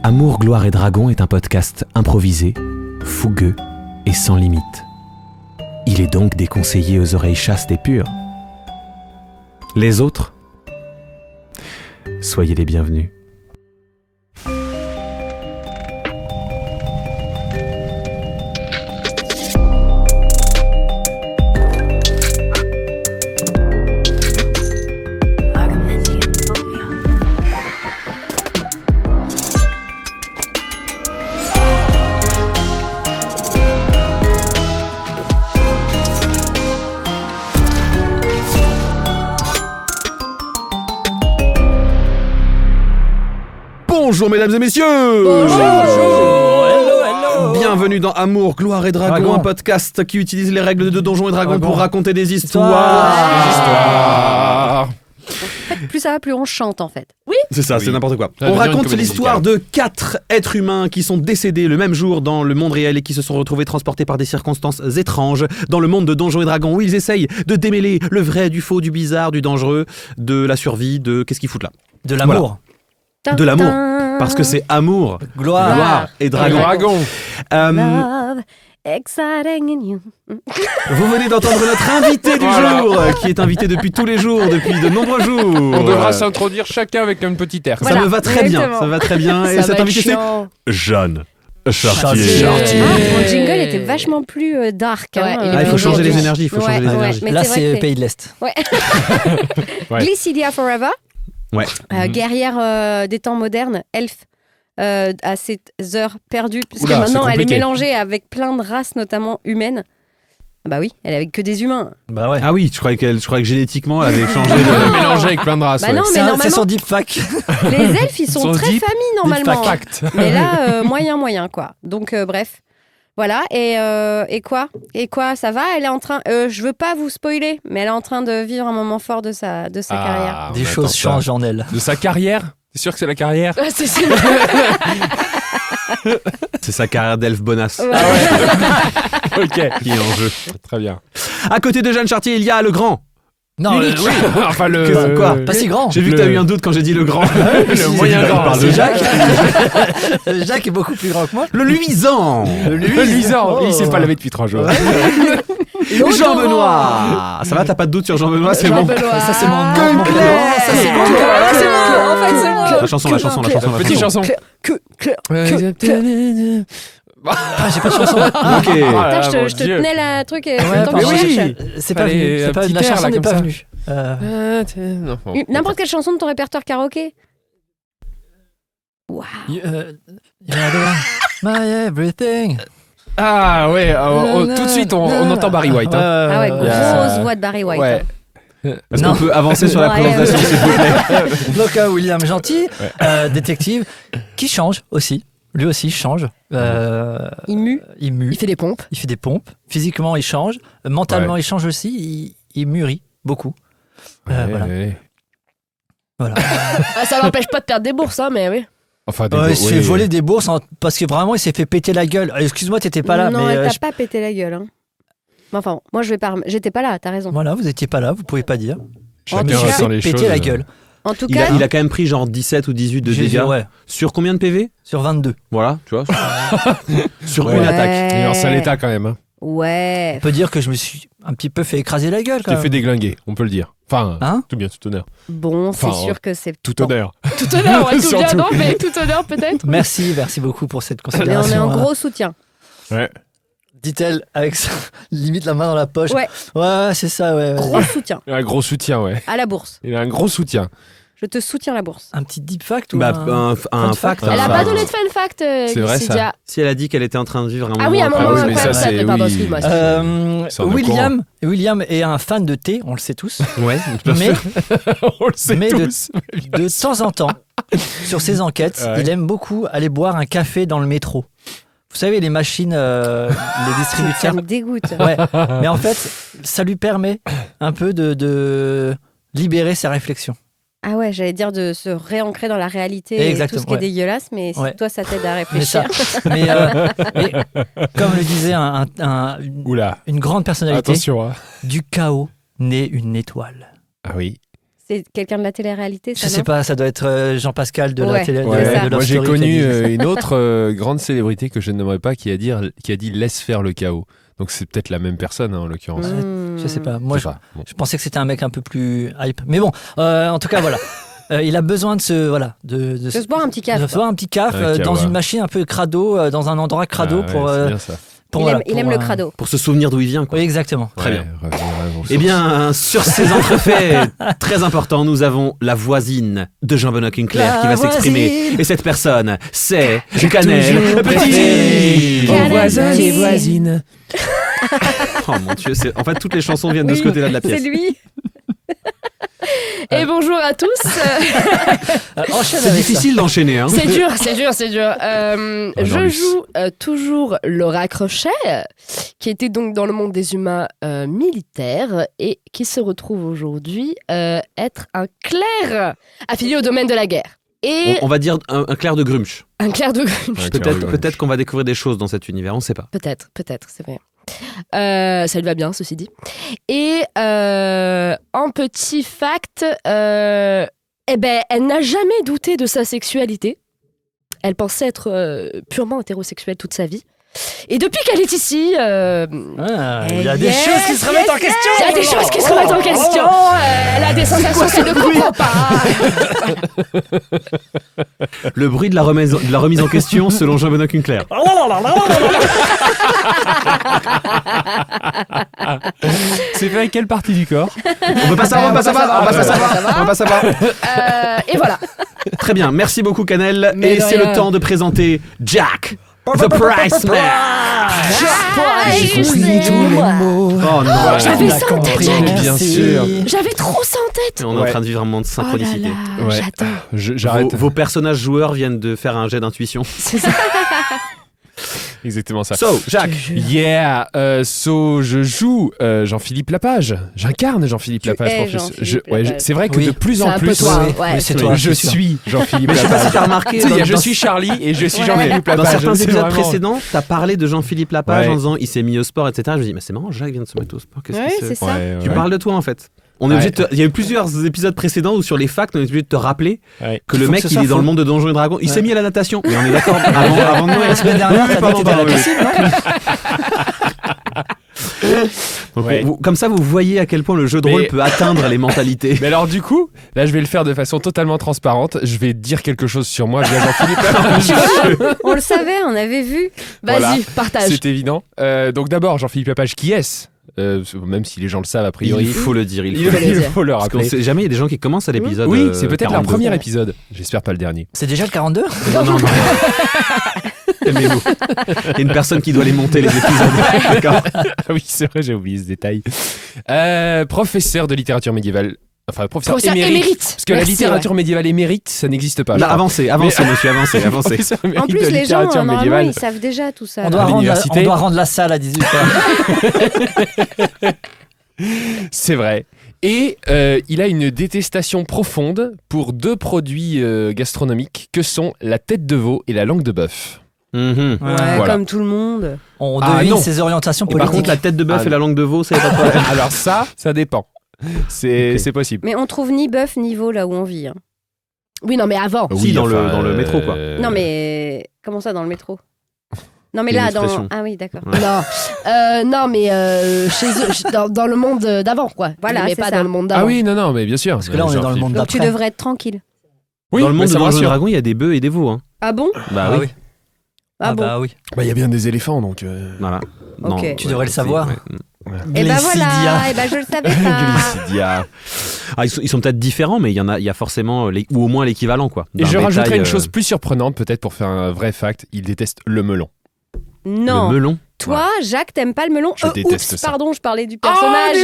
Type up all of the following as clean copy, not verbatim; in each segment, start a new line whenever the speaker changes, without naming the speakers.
Amour, gloire et dragon est un podcast improvisé, fougueux et sans limite. Il est donc déconseillé aux oreilles chastes et pures. Les autres, soyez les bienvenus.
Bonjour mesdames et messieurs.
Bonjour. Hello.
Bienvenue dans Amour, gloire et dragon, un podcast qui utilise les règles de Donjons et Dragons pour raconter des histoires.
Plus ça va, plus on chante en fait. Oui.
C'est ça, c'est n'importe quoi.
Ça
On
devient
raconte
une comédie
l'histoire
musicale.
de 4 êtres humains qui sont décédés le même jour dans le monde réel et qui se sont retrouvés transportés par des circonstances étranges dans le monde de Donjons et Dragons où ils essayent de démêler le vrai du faux, du bizarre, du dangereux, de la survie, de qu'est-ce qu'ils foutent là.
De l'amour.
De l'amour. Parce que c'est amour, gloire et dragon.
Love, exciting in you.
Vous venez d'entendre notre invité du jour, qui est invité depuis tous les jours, depuis de nombreux jours.
On devra s'introduire chacun avec un petit air.
Voilà,
Ça me va très bien,
exactement.
ça va très bien. Et
Ça
cet
va
invité
être
c'est
chiant.
Jeanne
Chartier.
Chartier.
Mon jingle était vachement plus dark.
Ah, il faut changer les énergies, il faut changer les énergies.
mais
Là,
c'est vrai
c'est
que
Pays de l'Est.
Ouais.
Ouais.
Glycidia Forever,
Ouais.
guerrière des temps modernes, elfe. À ses heures perdues, parce
Oula,
que maintenant
c'est
elle est
compliqué.
mélangée avec plein de races, notamment humaines. Bah oui, elle est avec que des humains.
Bah ouais.
Ah oui, je croyais que génétiquement elle avait changé
On
de...
a mélangé avec plein de races.
Bah
ouais.
non, mais
C'est
normalement,
son deep fact.
les elfes ils sont
Son
très
deep-
familles normalement.
fact.
Mais là, moyen quoi. Donc bref, voilà. Et quoi, ça va. Elle est en train. Je veux pas vous spoiler, mais elle est en train de vivre un moment fort de sa carrière.
Ah,
Des
on
choses
attend ça.
changent en elle.
De sa carrière. T'es sûr que c'est la carrière?
C'est
C'est sa carrière d'elfe bonasse
Ok.
qui est en jeu.
Très bien.
À côté de Jeanne Chartier, il y a le grand.
Non,
L'unique.
oui.
Enfin, le.
Que- quoi
Pas si grand.
J'ai vu que t'as eu un doute quand j'ai dit le grand.
Le moyen grand.
Parle de
C'est
Jacques.
Jacques. Jacques est beaucoup plus grand que moi.
Le luisant.
Le luisant.
Oh.
Il s'est pas lavé depuis 3 jours.
Jean-Benoît. Ça va, t'as pas de doute sur Jean-Benoît, c'est bon.
Ça, c'est mon
Que
mon prénom.
clair.
Ça, c'est mon
C'est moi. En fait, c'est moi.
La chanson.
Petite chanson.
Ah, j'ai pas de chanson.
Ok.
Putain, je te tenais la truc et
Ouais,
le temps que
pardon.
je
oui.
cherche.
C'est pas
Allez,
venu.
un
C'est pas-
petit
La
air,
chanson
là,
n'est
comme
pas
ça.
venue.
N'importe quelle chanson de ton répertoire karaoké. Waouh.
You're my everything.
Ah ouais, tout de suite on entend Barry White. Hein.
Ah ouais, grosse
Yeah.
voix de Barry White.
Ouais.
Est-ce qu'on
Non.
peut avancer sur la
Ouais.
présentation, s'il vous plaît?
Donc William Gentil, détective, qui change aussi. Lui aussi change.
Il mue.
Il mue.
Il fait des pompes.
Il fait des pompes. Physiquement, il change. Mentalement,
Ouais.
il change aussi. Il mûrit beaucoup. Voilà.
Ouais.
Voilà.
Ah, ça n'empêche pas de perdre des bourses, hein, mais oui.
Enfin,
Il se fait voler des bourses parce que vraiment, il s'est fait péter la gueule. Excuse-moi, t'étais pas là.
Non,
mais
elle t'a pas pété la gueule. Hein. Enfin, moi, j'étais pas là, t'as raison.
Voilà, vous étiez pas là, vous pouvez pas dire.
Chacun
tout cas,
ressent les
Péter
choses.
la gueule.
En tout
Il
cas,
a quand même pris genre 17 ou 18 de
J'ai-
dégâts.
ouais,
Sur combien de PV?
sur 22.
Voilà, tu vois. Sur
Ouais.
une attaque.
Il est en sale état quand même. Hein.
Ouais.
On peut dire que je me suis un petit peu fait écraser la gueule quand
T'es
même.
fait déglinguer, on peut le dire. Enfin,
Hein
tout bien, tout honneur.
Bon, c'est
Enfin,
sûr que c'est.
Tout
Bon.
honneur.
Tout honneur, ouais, tout bien,
Surtout.
non, mais tout honneur peut-être.
Merci beaucoup pour cette
Mais on est
considération.
en gros soutien.
Ouais.
Dit-elle avec limite la main dans la poche.
Ouais.
Ouais, c'est ça, ouais.
Gros soutien.
Il a un gros soutien, ouais.
À la bourse.
Il a un gros soutien.
Je te soutiens la bourse.
Un petit deep fact ou
Bah,
un...
un
fun
fact.
fact.
Elle a
enfin,
pas donné de fun fact,
C'est vrai, ça.
Lycidia.
Si elle a dit qu'elle était en train de vivre un moment.
Ah oui, à un moment,
Ah oui,
c'est
mais
quand
ça,
même ça.
c'est-
Pardon,
oui.
excuse-moi.
Ça, on est au
William est un fan de thé, on le sait tous.
Ouais, bien
mais
sûr.
On le sait
Mais
tous.
de temps en temps, sur ses enquêtes,
Ouais.
il aime beaucoup aller boire un café dans le métro. Vous savez, les machines, les
Ça
distributeurs.
me dégoûte.
Ouais. Mais en fait, ça lui permet un peu de libérer sa réflexion.
Ah ouais, j'allais dire de se réancrer dans la réalité et tout
Exactement,
ce qui est
ouais.
dégueulasse, mais si
Ouais.
toi ça t'aide à
Mais
réfléchir.
mais comme le disait
Oula.
une grande personnalité,
Attention. Hein.
du chaos naît une étoile.
Ah oui.
C'est quelqu'un de la télé-réalité, ça,
Je sais pas, ça doit être Jean-Pascal de la
Ouais.
télé.
Ouais,
de
ça.
Love
Moi, j'ai
Story qui a
connu
dit-
une autre grande célébrité que je ne nommerai pas qui a dit laisse faire le chaos. Donc c'est peut-être la même personne en l'occurrence.
Je sais pas. Moi,
Je sais pas. Bon.
je pensais que c'était un mec un peu plus hype. Mais bon, en tout cas, voilà. Il a besoin de se
boire un petit caf.
de se boire un petit caf
Un
dans
kawa.
une machine un peu crado, dans un endroit crado
Ah,
pour.
ouais, c'est bien ça.
pour,
Il
voilà,
aime
pour,
le crado.
Pour se souvenir d'où il vient, quoi.
Oui, exactement.
Très bien.
Revenir à vos
Eh bien, sur ces entrefaits très importants, nous avons la voisine de Jean-Benoît Kinkler qui va s'exprimer.
voisine.
Et cette personne, c'est Canel
toujours
Petit.
Canel Petit.
voisines.
Oh mon Dieu, en fait, toutes les chansons viennent de ce côté-là de la
C'est
pièce.
lui.
Et bonjour à tous.
Enchaîne
C'est
avec ça.
difficile d'enchaîner, hein.
C'est dur. Je
Normus.
joue toujours Laura Crochet, qui était donc dans le monde des humains militaires et qui se retrouve aujourd'hui être un clerc affilié au domaine de la guerre. Et
On va dire un clair de Grumsch.
un clerc de Grunge.
Peut-être qu'on va découvrir des choses dans cet univers, on sait pas.
Peut-être, c'est vrai. Ça lui va bien, ceci dit. Et en petit fact, elle n'a jamais douté de sa sexualité. Elle pensait être purement hétérosexuelle toute sa vie. Et depuis qu'elle est ici,
Il y a des
Yes,
choses qui se remettent en question.
il y a des choses qui se remettent en question. Elle a des sensations qu'elle ne comprend pas.
Le bruit de la remise en question selon Jean-Benoît Kinkler.
C'est fait avec quelle partie du corps?
On peut pas savoir, on va pas savoir.
Et voilà.
Très bien, merci beaucoup Canel.
Mais
Et
de
c'est
rien.
le temps de présenter Jack, the Price Man.
J'ai compris tous les mots.
Oh non,
J'avais
On
ça
a
en tête,
compris,
Jack.
Bien
merci.
sûr.
J'avais trop ça en tête.
on est en
Ouais.
train de vivre un moment de synchronicité.
Oh là là,
Ouais.
j'adore.
J'arrête.
Vos personnages joueurs viennent de faire un jet d'intuition.
C'est ça.
Exactement ça.
So, Jack,
Yeah, je joue Jean-Philippe Lapage. J'incarne Jean-Philippe
Tu
Lapage.
es
pour plus.
Jean-Philippe
Ouais,
Lapage.
c'est vrai que
Oui.
de plus
C'est
en
un peu
plus,
toi.
Oui,
Ouais.
oui, c'est toi.
je
c'est sûr.
suis Jean-Philippe
mais je sais pas si
Lapage.
t'as remarqué,
Tu sais, il y a
dans-
je suis Charlie et je suis
Ouais.
Jean-Philippe
dans
Lapage.
certains
C'est
épisodes
vraiment-
précédents, t'as parlé de Jean-Philippe Lapage
Ouais.
en disant il s'est mis au sport, etc. Je me dis, mais c'est marrant, Jacques vient de se mettre au sport. Qu'est-ce
Ouais,
que
c'est
c'est
ça.
Ouais,
Tu
ouais.
parles de toi en fait. On est
Ouais.
obligé il y a eu plusieurs épisodes précédents où sur les facts, on est obligé de te rappeler
Ouais.
que le
Faut
mec
que ce
il
soit
est dans
faux.
le monde de Donjons et Dragons. Il
Ouais.
s'est mis à la natation. Mais on est d'accord avant de Noël.
La semaine dernière,
Oui,
t'as dit
pardon,
que t'étais à la
pardon, oui.
piscine, non
Donc,
Ouais.
comme ça, vous voyez à quel point le jeu de rôle
Mais-
peut atteindre les mentalités.
Mais alors du coup, là je vais le faire de façon totalement transparente. Je vais dire quelque chose sur moi via Jean-Philippe Lapage.
On le savait, on avait vu.
Vas-y,
Voilà.
partage.
C'est évident. Donc d'abord, Jean-Philippe Lapage, qui est-ce Même si les gens le savent a priori.
Il faut le dire. Il faut
Il
le dire.
faut le
Parce qu'on
rappeler.
sait jamais, il y a des gens qui commencent à l'épisode.
Oui, c'est peut-être leur
42.
premier épisode. J'espère pas le dernier.
C'est déjà le 42
Non, non, non. Aimez-vous. Il y a une personne qui doit les monter, les épisodes. D'accord.
Ah oui, c'est vrai, j'ai oublié ce détail. Professeur de littérature médiévale. Enfin, professeur émérite. Parce que la
Merci,
littérature médiévale émérite, ça n'existe pas. je
Là,
crois.
avancez, monsieur, avancez.
Professeur émérite
En plus,
de
les gens,
littérature
normalement,
médiévale.
ils savent déjà tout ça.
on doit,
l'université.
rendre la salle à 18h.
C'est vrai. Et il a une détestation profonde pour deux produits gastronomiques que sont la tête de veau et la langue de bœuf.
Mhm.
Ouais,
Voilà.
comme tout le monde.
On
Ah,
devine
non.
ses orientations
Et par
politiques.
contre, la tête de bœuf
Ah,
et la langue de veau, ça y a pas de problème.
Alors ça dépend. C'est
Ok.
c'est possible.
Mais on trouve ni bœuf ni veau là où on vit. hein.
Oui, non, mais avant.
Si, dans le métro, quoi.
Non, mais comment ça dans le métro? Non, mais
C'est une
là, dans.
expression.
Ah oui, d'accord.
Ouais.
Non, mais chez eux, dans le monde d'avant, quoi.
Voilà,
mais
c'est
pas
ça.
dans le monde d'avant.
Ah oui, non, mais bien sûr.
Parce que là, on est dans le monde
Donc tu
d'après.
devrais être tranquille.
Oui,
Dans le monde
mais
de
ça me
Donjons et
rassure.
Dragons, il y a des bœufs et des veaux. Hein.
Ah bon?
Bah
Ah
oui.
oui.
Ah bon?
Bah oui.
Bah, il y a bien des éléphants, donc...
Voilà.
Ok.
Tu devrais le savoir.
Et bah
Glycidia.
voilà, et bah je le savais pas.
Glycidia. Ah, ils sont peut-être différents, mais il y a forcément, ou au moins l'équivalent, quoi.
Et
D'un
je rajouterais
bétail,
une chose plus surprenante, peut-être pour faire un vrai fact. Il déteste le melon.
Non.
Le melon.
Toi, Jacques, t'aimes pas le melon?
Je déteste
oups,
ça.
pardon, je parlais du personnage.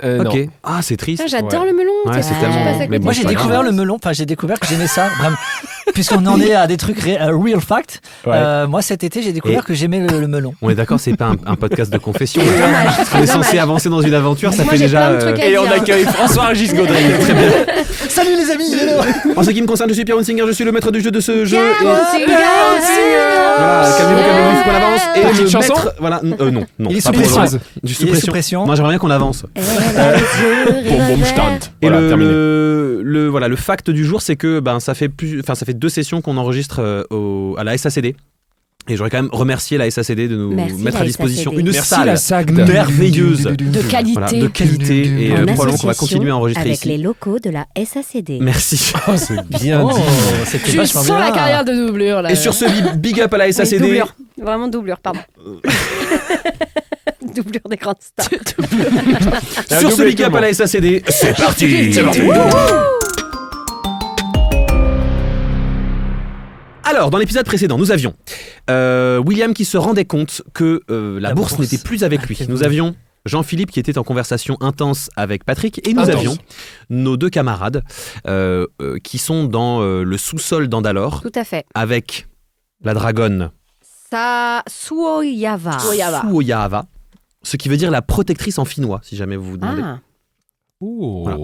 Non.
Ok. Ah, c'est triste.
Ah, j'adore
Ouais.
le melon.
Ouais,
t'es-
c'est
tu
tellement-
passes à
mais
côté.
bon,
Moi,
c'est
j'ai
pas
découvert
grave.
le melon. Enfin, j'ai découvert que j'aimais ça. Vraiment. puisqu'on en est à des trucs real fact,
Ouais.
moi cet été j'ai découvert
Et-
que j'aimais le melon.
On est d'accord, c'est pas un podcast de confession.
Dommage,
On est censé
dommage.
avancer dans une aventure, ça
Moi,
fait
j'ai
déjà.
plein de trucs à
Et on
dire.
accueille François-Régis Gaudry.
Très bien.
Salut les amis, hello.
En ce qui me concerne, je suis Pierre Hunsinger, je suis le maître du jeu de ce jeu. et-
Voilà,
Voilà, calmez-vous, il faut qu'on avance. Et
Petite
le
chanson
maître, voilà, non,
Il est
pas
sous
pour
pression.
aujourd'hui. Je suis
Il est
sous
sous pression.
Moi, j'aimerais bien qu'on avance.
Boum, boum, stand.
Et
Voilà, terminé.
le fact du jour, c'est que ça fait 2 sessions qu'on enregistre à la SACD. Et j'aurais quand même remercié la SACD de nous
Merci,
mettre
la
à disposition
SACD.
une
Merci
salle
la SACD.
merveilleuse.
De qualité.
Voilà, de qualité. Et
En
probablement qu'on va
association
continuer à enregistrer
avec
ici.
les locaux de la SACD.
Merci.
Oh, c'est bien
Oh,
dit.
c'était
Tu
vachement
sens
bien.
la carrière de doublure là.
Et sur ce, big up à la
Oui,
SACD.
doublure. Vraiment doublure, pardon. Doublure des grandes stars.
Sur ce, big up à la SACD. C'est parti.
C'est parti.
Alors, dans l'épisode précédent, nous avions William qui se rendait compte que la bourse n'était plus avec lui. Nous avions Jean-Philippe qui était en conversation intense avec Patrick. Et nous
Intense.
avions nos 2 camarades qui sont dans le sous-sol d'Andalore
Tout à fait.
avec la dragonne
Suoyava.
Suoyava, ce qui veut dire la protectrice en finnois, si jamais vous vous demandez.
Ah,
Voilà.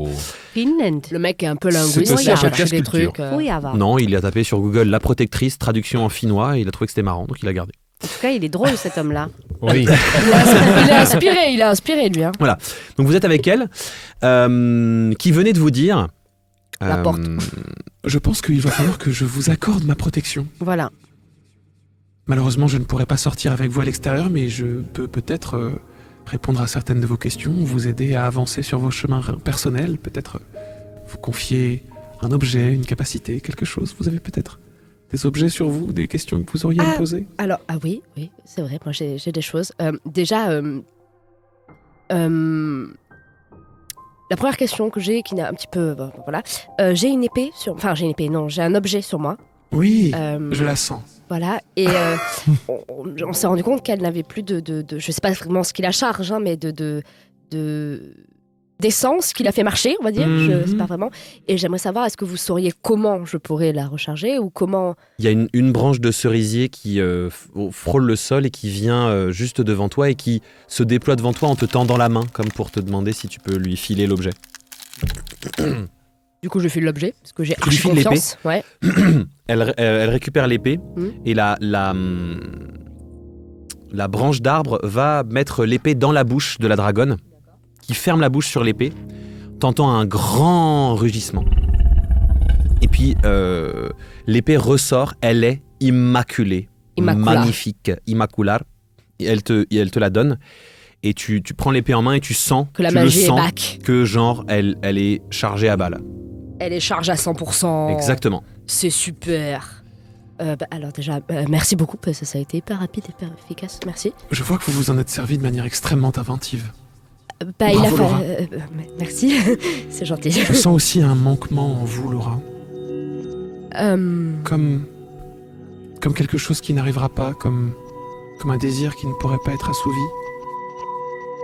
Finland.
Le mec est un peu
C'est
linguiste,
aussi
il a
un
cherché
podcast
des
culture.
trucs.
Suoyava.
Non, il a tapé sur Google la protectrice, traduction en finnois, et il a trouvé que c'était marrant, donc il a gardé.
En tout cas, il est drôle cet homme-là.
Oui.
Il est inspiré lui. Hein.
Donc vous êtes avec elle, qui venait de vous dire...
La porte.
Je pense qu'il va falloir que je vous accorde ma protection.
Voilà.
Malheureusement, je ne pourrai pas sortir avec vous à l'extérieur, mais je peux peut-être répondre à certaines de vos questions, vous aider à avancer sur vos chemins personnels, peut-être vous confier un objet, une capacité, quelque chose. Vous avez peut-être des objets sur vous, des questions que vous auriez à me poser?
Alors, oui, c'est vrai, moi j'ai des choses. Déjà, la première question que j'ai, qui n'a un petit peu. Voilà. J'ai une épée sur. Enfin, j'ai une épée, non, j'ai un objet sur moi.
Oui,
Euh,
je la sens.
Voilà. Et on s'est rendu compte qu'elle n'avait plus de. Je sais pas vraiment ce qui la charge, hein, mais d'essence qui la fait marcher, on va dire. Je sais pas vraiment. Et j'aimerais savoir, est-ce que vous sauriez comment je pourrais la recharger ou comment.
Il y a une branche de cerisier qui frôle le sol et qui vient juste devant toi et qui se déploie devant toi en te tendant la main, comme pour te demander si tu peux lui filer l'objet.
Du coup, je file l'objet, parce que j'ai
Tu lui
archi
files l'épée.
confiance. Ouais.
Elle récupère l'épée et la branche d'arbre va mettre l'épée dans la bouche de la dragonne, qui ferme la bouche sur l'épée. T'entends un grand rugissement. Et puis, l'épée ressort, elle est immaculée.
Immaculate.
Magnifique, immaculare. Et elle te la donne. Et tu prends l'épée en main et tu sens,
Que la
tu le
magie est
sens
back.
que genre, elle est chargée à balle.
Elle est chargée à 100%.
Exactement.
C'est super. Alors déjà, merci beaucoup, parce que ça a été hyper rapide, hyper efficace. Merci.
Je vois que vous vous en êtes servi de manière extrêmement inventive.
Il
Bravo,
a
Laura.
merci, c'est gentil.
Je sens aussi un manquement en vous, Laura. Comme quelque chose qui n'arrivera pas, comme un désir qui ne pourrait pas être assouvi.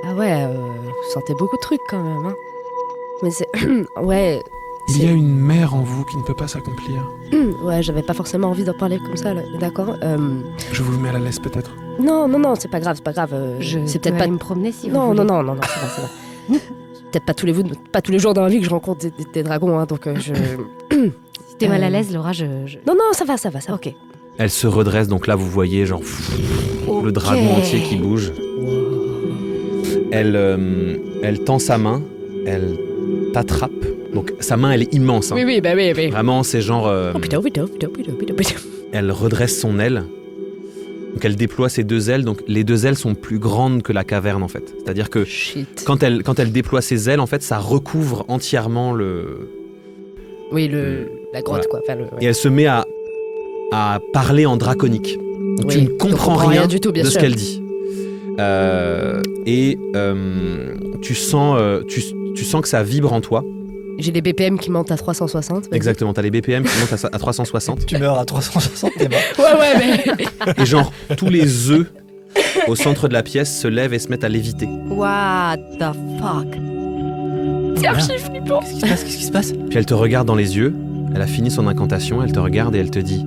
Ah ouais, vous sentez beaucoup de trucs quand même. Hein. Mais c'est... ouais,
Il y a une mère en vous qui ne peut pas s'accomplir.
ouais, j'avais pas forcément envie d'en parler comme ça, là. D'accord.
Je vous mets à la laisse peut-être.
Non, c'est pas grave, c'est pas grave. C'est peut-être pas...
me promener si
Non, ça va. C'est peut-être pas tous les jours dans la vie que je rencontre des dragons, hein, donc je...
Si t'es mal à l'aise, Laura,
Non, ça va.
Ok.
Elle se redresse, donc là vous voyez genre le dragon entier qui bouge. Elle tend sa main, elle t'attrape. Donc sa main elle est immense. Hein.
Oui.
Vraiment c'est genre...
Oh putain.
Elle redresse son aile. Donc elle déploie ses 2 ailes. Donc les 2 ailes sont plus grandes que la caverne en fait. C'est-à-dire que
Shit.
quand elle déploie ses ailes, en fait ça recouvre entièrement le...
Oui, la grotte,
Voilà.
quoi. Enfin,
Et elle se met à parler en draconique. Donc
Oui,
tu ne
je
comprends
comprends
rien
rien du tout, bien
de ce
sûr.
qu'elle dit. Tu sens que ça vibre en toi.
J'ai les BPM qui montent à 360. vas-y.
Exactement, t'as les BPM qui montent à 360.
Tu meurs à 360, t'es mort.
Ouais, mais...
Et genre, tous les œufs au centre de la pièce se lèvent et se mettent à léviter.
What the fuck?
C'est archi flippant.
Qu'est-ce qui se passe?
Puis elle te regarde dans les yeux Elle a fini son incantation, elle te regarde et elle te dit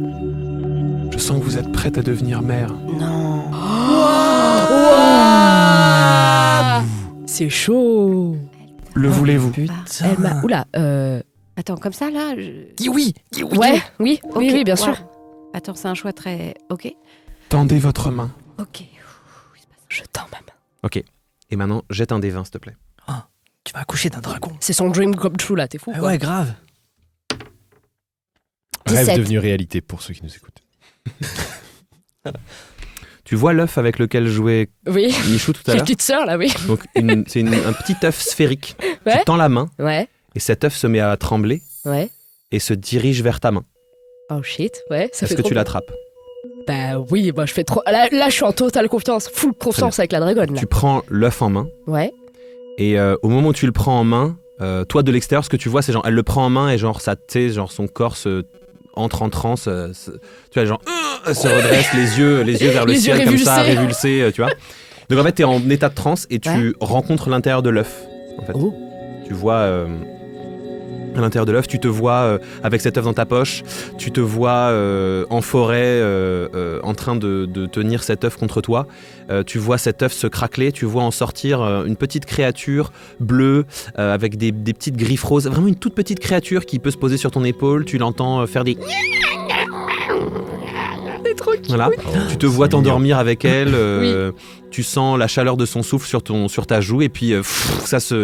Je sens que vous êtes prête à devenir mère.
Non.
C'est chaud.
Le voulez-vous?
Putain.
Elle m'a. Oula.
Attends, comme ça, là
Dis oui. Dis oui.
Ouais, oui,
Ok,
oui, bien
wow.
sûr.
Attends, c'est un choix très... Ok.
Tendez votre main.
Ok.
Je tends ma main.
Ok. Et maintenant, jette un des 20, s'il te plaît.
Tu vas accoucher d'un dragon.
C'est son dream come true là, t'es fou
Ah
quoi.
ouais, grave.
Rêve
17.
devenu réalité pour ceux qui nous écoutent.
Tu vois l'œuf avec lequel jouait
Oui.
Michou tout à
J'ai une
l'heure?
petite sœur là, oui.
Donc, c'est un petit œuf sphérique.
Ouais.
Tu tends la main
Ouais,
et cet œuf se met à trembler
ouais.
et se dirige vers ta main.
Oh shit, ouais, ça
Est-ce
fait
que
trop
tu
peur.
l'attrapes?
Bah oui, bah je fais trop. Là, je suis en totale confiance, full confiance avec la dragonne là.
Tu prends l'œuf en main
Ouais.
et au moment où tu le prends en main, toi de l'extérieur, ce que tu vois, c'est genre, elle le prend en main et genre, ça, tu sais, genre son corps entre en transe. Tu vois, genre, elle se redresse, les yeux vers le
Les
ciel
yeux
comme ça,
révulsés.
révulsés, tu vois. Donc en fait, t'es en état de transe et tu
Ouais.
rencontres l'intérieur de l'œuf. En fait.
Oh.
Tu vois à l'intérieur de l'œuf, tu te vois avec cet œuf dans ta poche, tu te vois en forêt en train de tenir cet œuf contre toi, tu vois cet œuf se craqueler, tu vois en sortir une petite créature bleue avec des petites griffes roses, vraiment une toute petite créature qui peut se poser sur ton épaule, tu l'entends faire des...
C'est trop cute.
Voilà. Tu te vois
c'est mignon.
t'endormir avec elle, tu sens la chaleur de son souffle sur ta joue et puis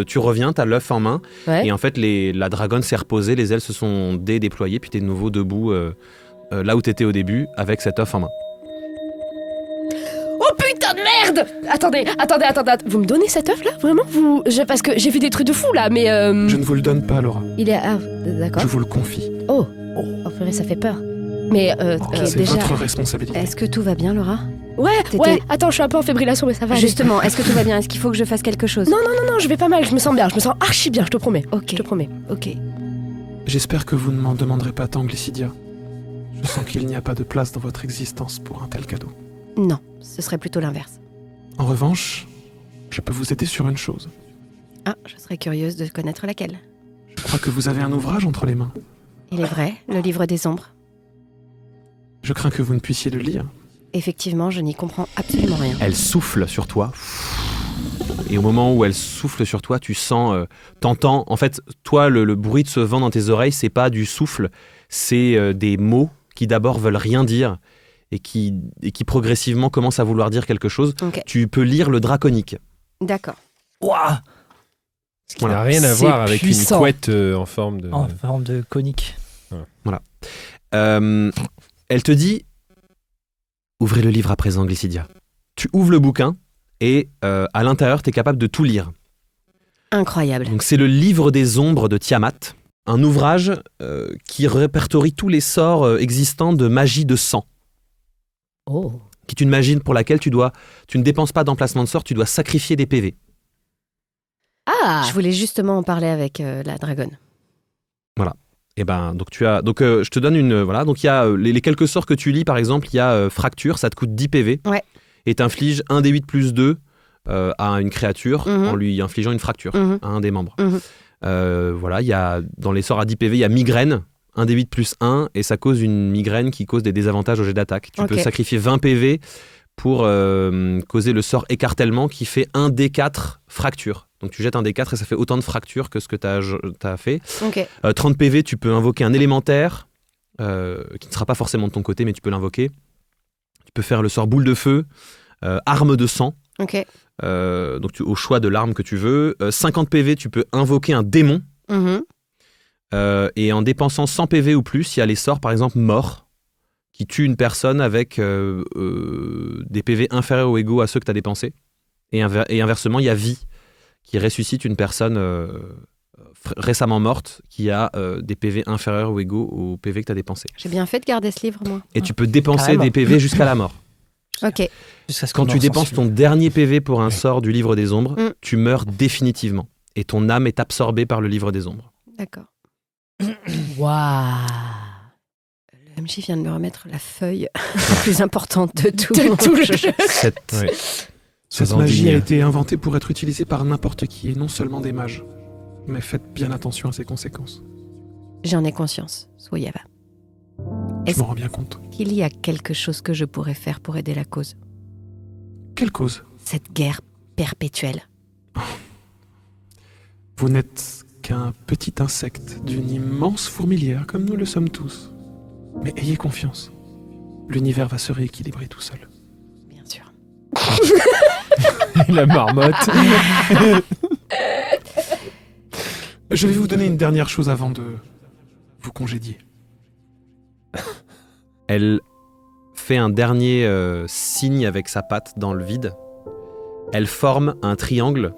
tu reviens, t'as l'œuf en main
Ouais.
et en fait la dragonne s'est reposée, les ailes se sont déployées puis t'es de nouveau debout là où t'étais au début avec cet œuf en main.
Oh putain de merde. Attendez. Vous me donnez cet œuf là, vraiment Parce que j'ai fait des trucs de fou là, mais
Je ne vous le donne pas, Laura.
il est d'accord.
Je vous le confie.
Oh purée, ça fait peur. Mais
C'est
déjà,
votre responsabilité.
Est-ce que tout va bien, Laura?
ouais.
T'étais-
Attends, je suis un peu en fibrillation, mais ça va. aller.
Justement, est-ce que tout va bien? Est-ce qu'il faut que je fasse quelque chose?
Non, je vais pas mal. Je me sens bien. Je me sens archi bien. Je te promets.
Ok.
Je te promets.
Ok.
J'espère que vous ne m'en demanderez pas tant, Glycidia. Je sens qu'il n'y a pas de place dans votre existence pour un tel cadeau.
Non, ce serait plutôt l'inverse.
En revanche, je peux vous aider sur une chose.
Ah, je serais curieuse de connaître laquelle.
Je crois que vous avez un ouvrage entre les mains.
Il est vrai, le livre des ombres.
Je crains que vous ne puissiez le lire.
Effectivement, je n'y comprends absolument rien.
Elle souffle sur toi et au moment où elle souffle sur toi, tu sens, t'entends, en fait, toi, le bruit de ce vent dans tes oreilles, c'est pas du souffle, c'est des mots qui d'abord veulent rien dire et qui progressivement commencent à vouloir dire quelque chose.
Ok,
Tu peux lire le draconique.
d'accord.
Ouah.
Ce qui n'a
Voilà.
rien à
C'est
voir avec
puissant.
une couette en forme de.
En forme de conique.
Elle te dit ouvrez le livre à présent, Glycidia. Tu ouvres le bouquin et à l'intérieur, tu es capable de tout lire.
Incroyable.
Donc c'est le livre des ombres de Tiamat, un ouvrage qui répertorie tous les sorts existants de magie de sang,
Oh.
qui est une magie pour laquelle tu ne dépenses pas d'emplacement de sort, tu dois sacrifier des PV.
Ah.
Je voulais justement en parler avec la dragonne.
Et ben donc je te donne une voilà, donc il y a les quelques sorts que tu lis, par exemple, il y a fracture, ça te coûte 10 PV.
Ouais.
Et t'infliges 1 d 8 plus 2 à une créature en lui infligeant une fracture
Mhm.
à un des membres.
Mhm.
Voilà, il y a dans les sorts à 10 PV, il y a migraine, 1 d 8 plus 1 et ça cause une migraine qui cause des désavantages au jet d'attaque. Tu
Ok.
peux sacrifier 20 PV pour causer le sort écartèlement qui fait 1 d 4 fracture. Donc tu jettes un d 4 et ça fait autant de fractures que ce que tu as fait.
Ok.
30 PV, tu peux invoquer un élémentaire qui ne sera pas forcément de ton côté, mais tu peux l'invoquer. Tu peux faire le sort boule de feu, arme de sang,
Ok.
donc au choix de l'arme que tu veux. 50 PV, tu peux invoquer un démon.
Mhm.
Et en dépensant 100 PV ou plus, il y a les sorts, par exemple, mort, qui tuent une personne avec des PV inférieurs ou égaux à ceux que tu as dépensés. Et inversement, il y a vie, qui ressuscite une personne récemment morte qui a des PV inférieurs ou égaux aux PV que tu as dépensés.
J'ai bien fait de garder ce livre, moi.
Et tu peux dépenser
Carrément.
des PV jusqu'à la mort.
Ok.
Jusqu'à ce
Quand
qu'on
tu
en
dépenses
s'en
ton dernier PV pour un sort du livre des ombres,
Mm.
tu meurs définitivement. Et ton âme est absorbée par le livre des ombres.
D'accord.
Waouh.
Le MJ vient de me remettre la feuille la plus importante de tout,
De tout le jeu.
Ouais.
Cette
Sans
magie
indigne.
a été inventée pour être utilisée par n'importe qui, et non seulement des mages. Mais faites bien attention à ses conséquences.
J'en ai conscience, Soyava.
Je
Est-ce
m'en rends bien compte.
qu'il y a quelque chose que je pourrais faire pour aider la cause?
Quelle cause?
Cette guerre perpétuelle.
Vous n'êtes qu'un petit insecte d'une immense fourmilière, comme nous le sommes tous. Mais ayez confiance. L'univers va se rééquilibrer tout seul.
Bien sûr.
La marmotte.
Je vais vous donner une dernière chose avant de vous congédier.
Elle fait un dernier signe avec sa patte dans le vide. Elle forme un triangle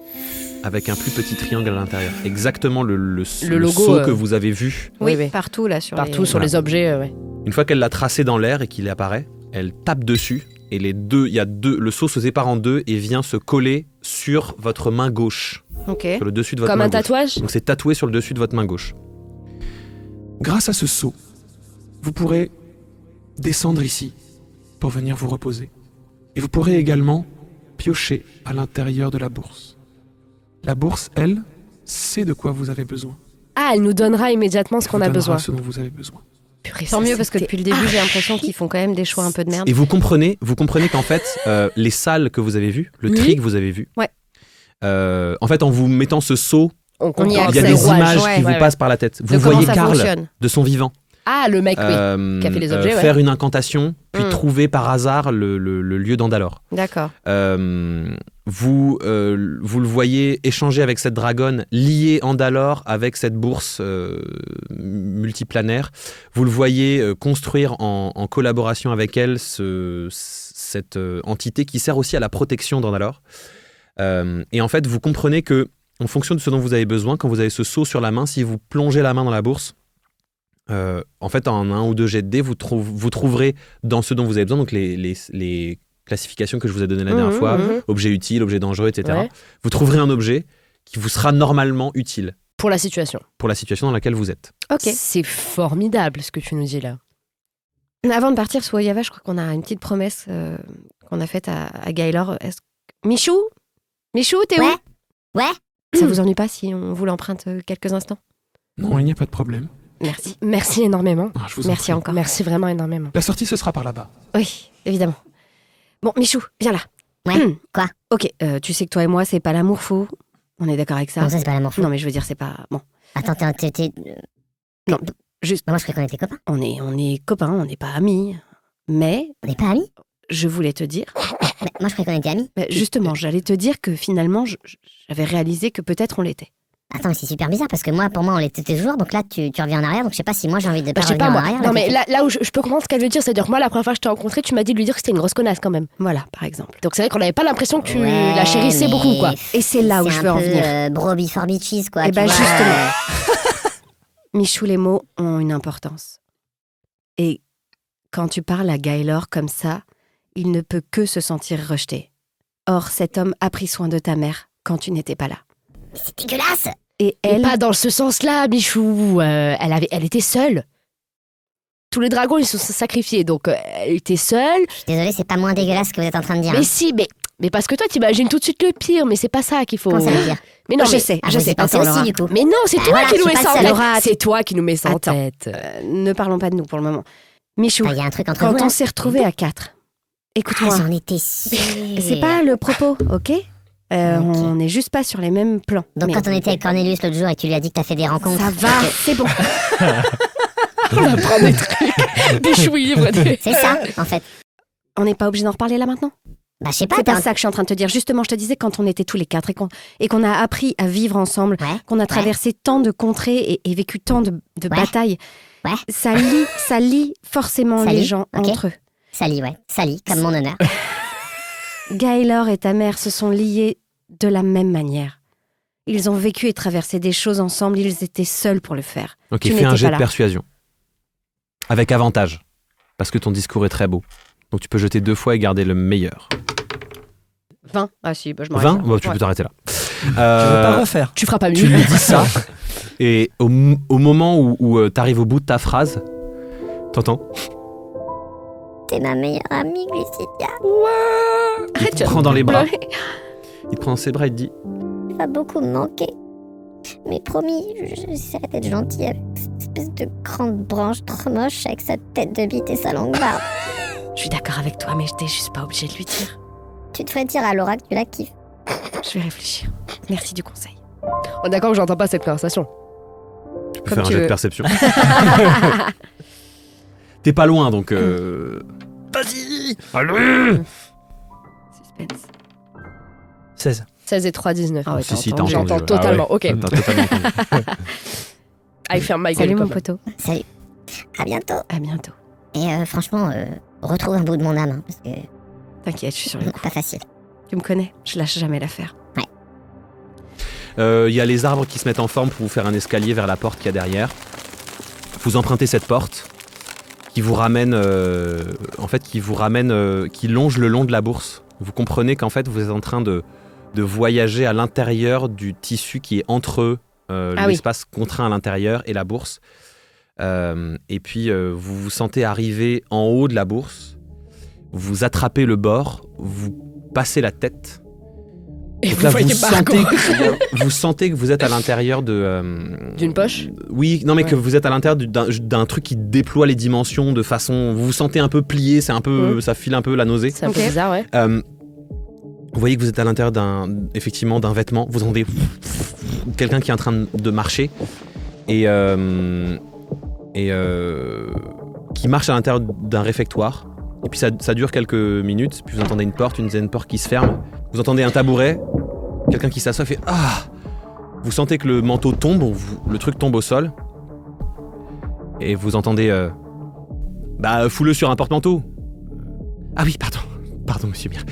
avec un plus petit triangle à l'intérieur. Exactement le
logo,
sceau que vous avez vu.
Oui,
Oui.
partout là sur
Partout
les...
sur les objets, ouais.
Une fois qu'elle l'a tracé dans l'air et qu'il apparaît, elle tape dessus et le sceau se sépare en deux et vient se coller sur votre main gauche,
Ok.
sur le dessus de votre
Comme
main
un
gauche.
tatouage.
Donc c'est tatoué sur le dessus de votre main gauche.
Grâce à ce sceau, vous pourrez descendre ici pour venir vous reposer. Et vous pourrez également piocher à l'intérieur de la bourse. La bourse, elle, sait de quoi vous avez besoin.
Ah, elle nous donnera immédiatement ce
Elle
qu'on
vous
a
donnera
besoin.
ce dont vous avez besoin.
Purée,
Tant
ça,
mieux parce que
c'était
depuis le début j'ai l'impression qu'ils font quand même des choix un peu de merde.
Et vous comprenez qu'en fait, les salles que vous avez vues, le
Oui.
tri que vous avez vu,
Ouais.
en fait, en vous mettant ce sceau,
On
y
comprend
a
il y a
que
des
c'est le
images
ouais,
qui vous
ouais.
passent par la tête. Vous
De comment
voyez
ça
Karl
fonctionne.
de son vivant
Ah, le mec, oui. Qui a fait les objets, ouais.
faire une incantation, puis
Mm.
trouver par hasard le lieu d'Andalore.
D'accord.
Vous le voyez échanger avec cette dragonne, lier Andalore avec cette bourse multiplanaire. Vous le voyez construire en collaboration avec elle cette entité qui sert aussi à la protection d'Andalore. Et en fait, vous comprenez que, en fonction de ce dont vous avez besoin, quand vous avez ce seau sur la main, si vous plongez la main dans la bourse, en fait, en 1 ou 2 jets de dés, vous trouverez dans ce dont vous avez besoin, donc les classifications que je vous ai données la dernière fois, objet utile, objet dangereux, etc.
Ouais.
Vous trouverez un objet qui vous sera normalement utile
Pour la situation.
pour la situation dans laquelle vous êtes.
Ok.
C'est formidable ce que tu nous dis là.
Avant de partir, Soyava, je crois qu'on a une petite promesse qu'on a faite à Gaylor. Michou, t'es
Ouais.
où?
Ouais.
Ça vous ennuie pas si on vous l'emprunte quelques instants?
Non, il n'y a pas de problème.
Merci.
Merci énormément.
Ah, je vous en
Merci
prie.
encore.
Merci vraiment énormément.
La sortie, ce sera par là-bas.
Oui, évidemment. Bon, Michou, viens là.
Ouais, quoi?
Ok, tu sais que toi et moi, c'est pas l'amour fou. On est d'accord avec ça?
Comment ça, c'est pas l'amour fou?
Non, mais je veux dire, c'est pas... Bon,
Attends, t'es...
non, juste,
Moi, je croyais qu'on était copains.
on est copains, on n'est pas amis. Mais
On n'est pas amis?
je voulais te dire...
Mais moi, je croyais qu'on était amis.
Justement, j'allais te dire que finalement, j'avais réalisé que peut-être on l'était.
Attends, mais c'est super bizarre parce que moi, pour moi, on l'était toujours. Donc là, tu reviens en arrière. Donc je sais pas si moi, j'ai envie de pas
Je sais
revenir
pas
en
moi.
arrière.
Non mais
là,
là où je peux comprendre ce qu'elle veut dire, c'est-à-dire que moi la première fois que je t'ai rencontré, tu m'as dit de lui dire que c'était une grosse connasse quand même.
Voilà, par exemple.
Donc c'est vrai qu'on n'avait pas l'impression que tu
Ouais,
la chérissais
mais
beaucoup quoi.
Et c'est là où je veux en venir.
C'est un peu bro before bitches, quoi.
Eh
tu
ben,
vois,
justement. Michou, les mots ont une importance. Et quand tu parles à Gaylor comme ça, il ne peut que se sentir rejeté. Or, cet homme a pris soin de ta mère quand tu n'étais pas là.
Mais c'est dégueulasse!
Et
Mais
elle...
pas dans ce sens-là, Michou. Elle était seule. Tous les dragons ils se sont sacrifiés, donc elle était seule.
Je suis désolée, c'est pas moins dégueulasse ce que vous êtes en train de dire.
Mais
hein.
si, mais parce que toi t'imagines tout de suite le pire, mais c'est pas ça qu'il faut.
Comment ça veut dire?
Mais non,
je
mais-
sais,
Ah,
je
vous y
sais.
pensez
Attends,
aussi,
Laura.
du coup.
Mais non, c'est
Bah
toi
voilà,
qui
je
nous
suis
mets
pas
ça en
seule.
tête.
Laura,
C'est toi qui nous mets ça en
Attends.
tête.
Ne parlons pas de nous pour le moment. Michou,
Il y a un truc entre
quand
vous,
on
là.
s'est retrouvés à 4,
Ah,
écoute-moi,
j'en étais sûre.
c'est pas le propos, ok? On n'est juste pas sur les mêmes plans.
Donc
Mais
quand on était avec Cornelius l'autre jour et que tu lui as dit que t'as fait des rencontres...
ça va, c'est bon.
On apprend des trucs. Des chouilles livres.
C'est ça, en fait.
On n'est pas obligé d'en reparler là maintenant?
Bah, je sais pas,
C'est
t'es
pas
en-
ça que je suis en train de te dire. Justement, je te disais quand on était tous les 4 et qu'on a appris à vivre ensemble,
Ouais,
qu'on a traversé tant de contrées et vécu tant de batailles,
Ouais.
ça lie forcément
Ça
les
lie,
gens
ok.
entre eux.
Sally, ouais. Sally, comme mon honneur.
Gaylor et ta mère se sont liés de la même manière. Ils ont vécu et traversé des choses ensemble, ils étaient seuls pour le faire.
Ok,
Tu
fais un
n'étais
jet
pas
de
là.
persuasion. Avec avantage. Parce que ton discours est très beau. Donc tu peux jeter 2 fois et garder le meilleur.
20? Ah si, bah, je m'arrête
20
là.
Bon, tu
Ouais.
peux t'arrêter là.
Je veux pas refaire.
Tu feras pas
Tu
mieux.
lui dis ça, et au moment où t'arrives au bout de ta phrase, t'entends?
T'es ma meilleure amie, Glucidia.
Arrête,
Il te prend dans les bras.
pleurer.
Il te prend dans ses bras et te dit
Tu vas beaucoup me manquer. Mais promis, j'essaierai d'être gentil avec cette espèce de grande branche trop moche avec sa tête de bite et sa longue barbe.
Je suis d'accord avec toi, mais j'étais juste pas obligée de lui dire.
Tu devrais dire à Laura que tu la kiffes.
Je vais réfléchir. Merci du conseil.
On est d'accord que j'entends pas cette conversation.
Tu peux
Comme
faire un
tu
jet de
veux.
perception. T'es pas loin, donc... Vas-y. Allez.
Suspense.
16.
16 et 3, 19.
Ah ouais,
Si, si,
t'as
t'as
entendu.
entendu.
J'entends
ouais.
totalement, ok.
T'as totalement entendu.
I ferme ma gueule.
Salut mon
quand même.
poteau.
Salut. À bientôt.
À bientôt.
Et franchement, retrouve un bout de mon âme, hein, parce que
T'inquiète, je suis sur le coup.
pas facile.
Tu me connais, je lâche jamais l'affaire.
Il y a les arbres qui se mettent en forme pour vous faire un escalier vers la porte qu'il y a derrière. Vous empruntez cette porte qui vous ramène, qui longe le long de la bourse. Vous comprenez qu'en fait vous êtes en train de voyager à l'intérieur du tissu qui est entre l'espace contraint à l'intérieur et la bourse. Et puis vous vous sentez arriver en haut de la bourse. Vous attrapez le bord, vous passez la tête.
Et
Donc
vous
là,
voyez Margot.
vous sentez que vous êtes à l'intérieur
D'une poche.
Oui, non mais
Ouais.
que vous êtes à l'intérieur d'un truc qui déploie les dimensions de façon... Vous vous sentez un peu plié, c'est un peu, ça file un peu la nausée.
C'est un peu
Ok.
bizarre, ouais.
Vous voyez que vous êtes à l'intérieur effectivement d'un vêtement. Vous entendez quelqu'un qui est en train de marcher et qui marche à l'intérieur d'un réfectoire. Et puis ça dure quelques minutes. Puis vous entendez une deuxième porte qui se ferme. Vous entendez un tabouret, quelqu'un qui s'assoit et fait ah. Vous sentez que le manteau tombe, le truc tombe au sol. Et vous entendez fous-le sur un porte-manteau. Ah oui, pardon monsieur Mir.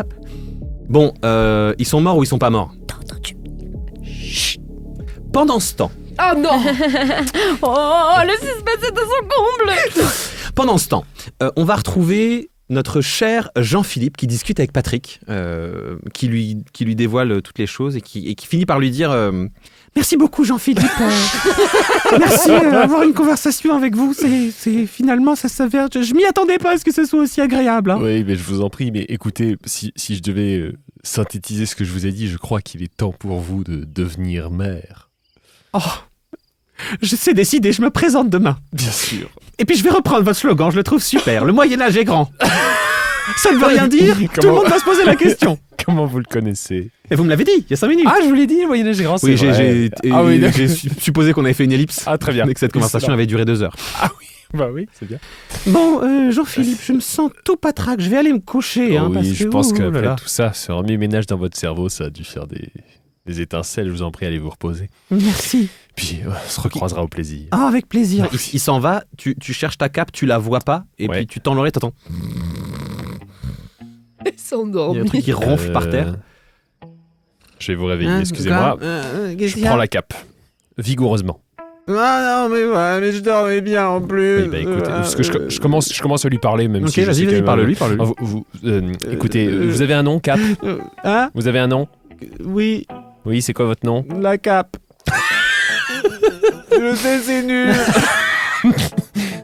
Hop. Bon, ils sont morts ou ils sont pas morts? Chut. Pendant ce temps,
Oh non. Oh, le suspense est à son comble.
Pendant ce temps, on va retrouver notre cher Jean-Philippe qui discute avec Patrick, qui lui dévoile toutes les choses et qui finit par lui dire
Merci beaucoup Jean-Philippe. Merci d'avoir une conversation avec vous. C'est finalement ça s'avère. Je m'y attendais pas à ce que ce soit aussi agréable. Hein.
Oui, mais je vous en prie, mais écoutez, si je devais synthétiser ce que je vous ai dit, je crois qu'il est temps pour vous de devenir maire.
Oh, je sais décider. Je me présente demain.
Bien sûr.
Et puis je vais reprendre votre slogan. Je le trouve super. Le Moyen-Âge est grand. Ça ne veut rien dire. Tout le monde va se poser la question.
Comment vous le connaissez?
Et vous me l'avez dit il y a 5 minutes.
Ah, je vous l'ai dit, le Moyen-Âge est grand, c'est
oui,
vrai. D'accord.
j'ai supposé qu'on avait fait une ellipse
Ah, très bien.
et que cette conversation
Excellent.
avait duré 2 heures.
Bah oui, c'est bien.
Bon, Jean-Philippe, je me sens tout patraque. Je vais aller me coucher.
Oh
hein, parce
oui, je
que,
pense
ouh là
qu'après
là.
tout ça, ce remis ménage dans votre cerveau, ça a dû faire des étincelles. Je vous en prie, allez vous reposer.
Merci.
Puis, on se recroisera au plaisir.
Ah, avec plaisir.
Il s'en va, tu cherches ta cape, tu la vois pas, et
Ouais.
puis tu tends l'oreille, t'entends.
Ils
Il y a
sont
un
endormis.
truc qui ronfle par terre.
Je vais vous réveiller,
Hein,
excusez-moi.
quoi qu'est-ce
Je
qu'il y a
prends la cape. Vigoureusement.
Ah non, mais ouais, mais je dormais bien en plus.
Oui, bah écoutez, parce que je commence à lui parler, même
Ok,
si je sais
vas-y,
que-
parle-lui.
Ah, écoutez, vous avez un nom, Cap?
Hein?
Vous avez un nom?
Oui,
Oui, c'est quoi votre nom?
la cape. Je sais, c'est nul.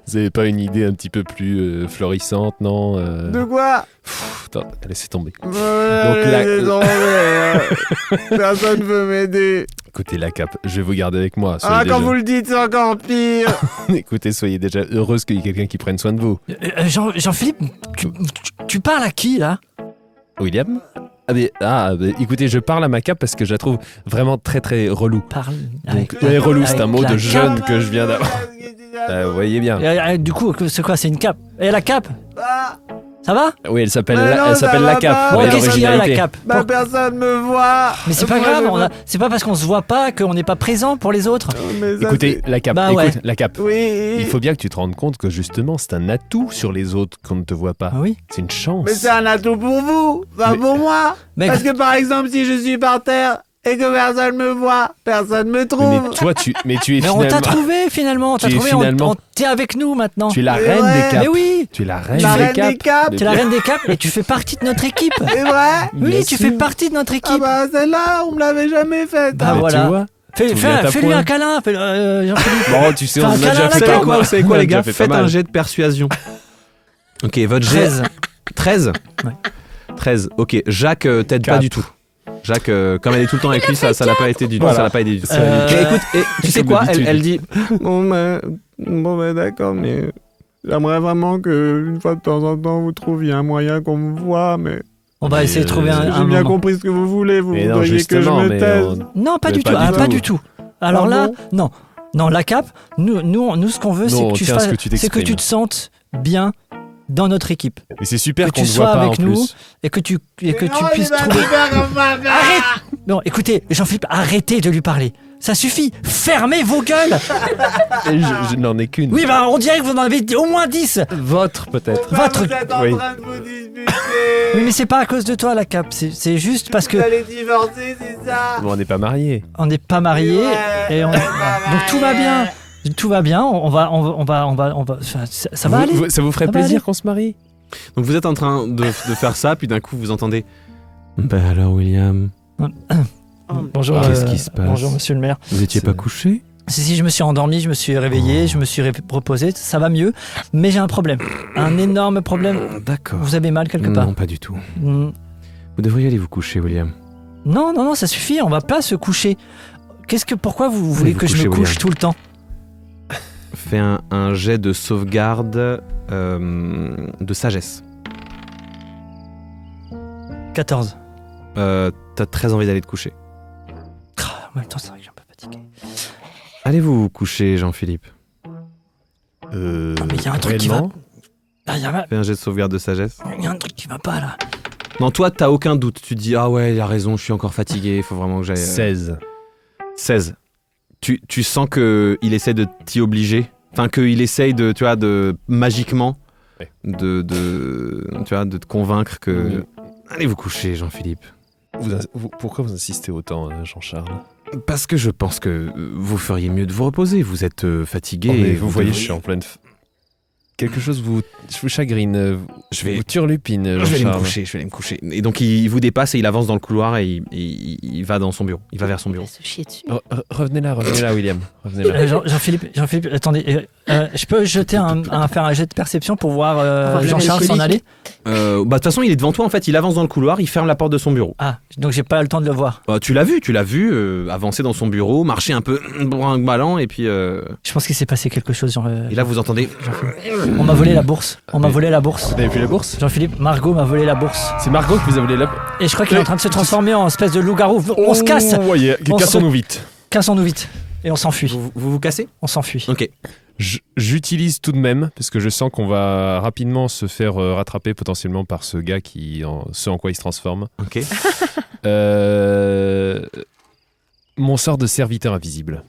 Vous avez pas une idée un petit peu plus florissante, non?
De quoi?
Attends, laissez tomber.
Donc
la-
personne veut m'aider.
Écoutez, la Cap, je vais vous garder avec moi. Soyez
Ah, quand
déjà-
vous le dites, c'est encore pire.
Écoutez, soyez déjà heureuse qu'il y ait quelqu'un qui prenne soin de vous.
Jean-Philippe, tu parles à qui là?
William? Écoutez, je parle à ma Cap parce que je la trouve vraiment très très relou.
Parle.
Donc,
avec-
ouais, relou, c'est
avec
un mot
la
de jeune
cape.
que je viens d'avoir. Vous voyez bien.
Du coup, c'est quoi? C'est une cape. Et la cape? Ça va?
Oui, elle s'appelle
Mais non,
elle s'appelle
ça
la
va
Cap.
pas.
Vous
Bon,
voyez
qu'est-ce qu'il y a la
l'originalité.
cape?
Bah, personne me voit.
Mais c'est pas
Moi,
grave,
je veux-
c'est pas parce qu'on se voit pas qu'on n'est pas présent pour les autres.
Mais ça,
Écoutez, la Cap,
Bah
écoute,
ouais.
la Cap.
c'est- Oui.
Il faut bien que tu te rendes compte que justement, c'est un atout sur les autres qu'on ne te voit pas.
Ah oui?
C'est une chance.
Mais c'est un atout pour vous, pas
Mais-
pour moi.
Mais-
Parce que par exemple, si je suis par terre et que personne me voit, personne me trouve.
Mais toi, tu es
Mais on
finalement.
t'a trouvé finalement, on t'a
Tu es
trouvé,
finalement-
t'es avec nous maintenant.
Tu es la
C'est
reine
vrai.
des Caps.
Mais oui,
Tu es la reine
La
des
reine
Caps.
des Caps.
Mais
t'es la
bien-
reine des caps et tu fais partie de notre équipe.
C'est vrai?
Oui,
Bien
tu
sûr.
fais partie de notre
Ah
équipe.
bah celle-là, on me l'avait jamais faite.
Bah
Mais
voilà.
tu vois.
Fais-lui un câlin, Jean-Philippe.
Bon, tu sais, on
Fais
en
un
a
câlin
déjà
à
fait
la
pas
Cap.
mal.
Vous savez
On
quoi
a
les
déjà
gars?
fait pas
Faites un
mal.
jet de persuasion. Ok, votre jet...
13.
13.
Ouais.
13, ok. Jacques t'aide pas
Cap.
du tout. Jacques, comme elle est tout le temps avec lui, ça l'a pas été du tout.
Voilà.
Ça l'a pas aidé du tout.
Euh,
Mais écoute, tu sais
comme
quoi,
d'habitude.
elle dit
Bon, d'accord, mais j'aimerais vraiment que une fois de temps en temps vous trouviez un moyen qu'on me voie, mais
On va essayer de trouver un
j'ai bien
moment.
compris ce que vous voulez. Vous
Mais non,
voudriez que je
justement,
me
mais
taise.
Non, pas
Mais
du
pas
tout.
du
Ah,
tout.
pas du tout. Alors
Ah
là,
bon
non, la cape, nous, ce qu'on veut, c'est
Non,
que tu
tiens,
fasses,
ce que tu
c'est que tu
t'exprimes.
te sentes bien dans notre équipe
Mais c'est super
Que
qu'on
tu
te
sois
voit pas
avec
en
nous.
plus.
et que tu puisses trouver. Arrête. Non, écoutez, Jean-Philippe, arrêtez de lui parler. Ça suffit. Fermez vos gueules.
Et je n'en ai qu'une.
Oui, bah on dirait que vous en avez au moins 10.
Votre peut-être.
Votre.
Oui.
de vous disputer.
Oui, mais c'est pas à cause de toi la cape. C'est juste parce que
allez divorcer, c'est ça.
Bon, on n'est pas mariés.
on n'est pas mariés et donc tout va bien. Tout va bien. On va. Enfin, ça va aller.
Ça vous ferait
Ça va
plaisir
aller.
qu'on se marie?
donc vous êtes en train de faire ça, puis d'un coup vous entendez. Ben alors William,
Bonjour.
Qu'est-ce qui se passe
Bonjour, monsieur le maire.
vous étiez
C'est-
pas couché?
Si, je me suis endormi, je me suis réveillé, je me suis reposé, ça va mieux, mais j'ai un problème. Un énorme problème.
D'accord.
Vous avez mal quelque part
Non, pas du tout.
Mm.
Vous devriez aller vous coucher, William.
Non, ça suffit, on va pas se coucher. Pourquoi vous voulez
vous
que je me
coucher,
couche
William.
tout le temps?
Fais un jet de sauvegarde de sagesse.
14.
T'as très envie d'aller te coucher.
En même temps, c'est vrai que je suis un peu fatigué.
Allez vous coucher, Jean-Philippe.
mais il y a un truc qui va.
réellement
Ah, il y a
Fais un jet de sauvegarde de sagesse.
un truc qui va pas là.
Non, toi, t'as aucun doute. Tu te dis, ah ouais, il a raison, je suis encore fatigué, il faut vraiment que j'aille.
16.
16. Tu sens qu'il essaie de t'y obliger. Enfin, qu'il essaye de, tu vois, de magiquement,
Ouais.
tu vois, de te convaincre que. Allez vous coucher, Jean-Philippe.
Pourquoi vous insistez autant, Jean-Charles?
Parce que je pense que vous feriez mieux de vous reposer. Vous êtes fatigué.
Oh, mais
et
vous voyez, je
devriez-
suis en pleine. Quelque chose vous chagrine,
Je vais-
vous turlupine,
Je vais aller me
Jean-Charles.
coucher, je vais aller me coucher. Et donc il vous dépasse et il avance dans le couloir et il va dans son bureau. Il va vers son
Il va
bureau.
se chier dessus.
Revenez là, William. Revenez là.
Jean-Philippe, attendez, je peux jeter faire un jet de perception pour voir
voir le
Jean-Charles s'en
mélancolique.
aller?
De toute façon, il est devant toi en fait. Il avance dans le couloir, il ferme la porte de son bureau.
Ah, donc j'ai pas le temps de le voir.
Tu l'as vu avancer dans son bureau, marcher un peu brinque-ballant et puis.
Je pense qu'il s'est passé quelque chose.
Et là, vous entendez.
On m'a volé la bourse. On m'a volé la bourse.
Vous avez vu la bourse?
Jean-Philippe, Margot m'a volé la bourse.
C'est Margot que vous avez la.
Et je crois qu'il est en train de se transformer en espèce de loup-garou. On se casse.
Voyez,
On se-
cassons-nous vite.
Cassons-nous vite. Et on s'enfuit.
Vous cassez?
On s'enfuit.
Ok.
J'utilise tout de même, parce que je sens qu'on va rapidement se faire rattraper potentiellement par ce gars ce en quoi il se transforme.
Ok.
Mon sort de serviteur invisible.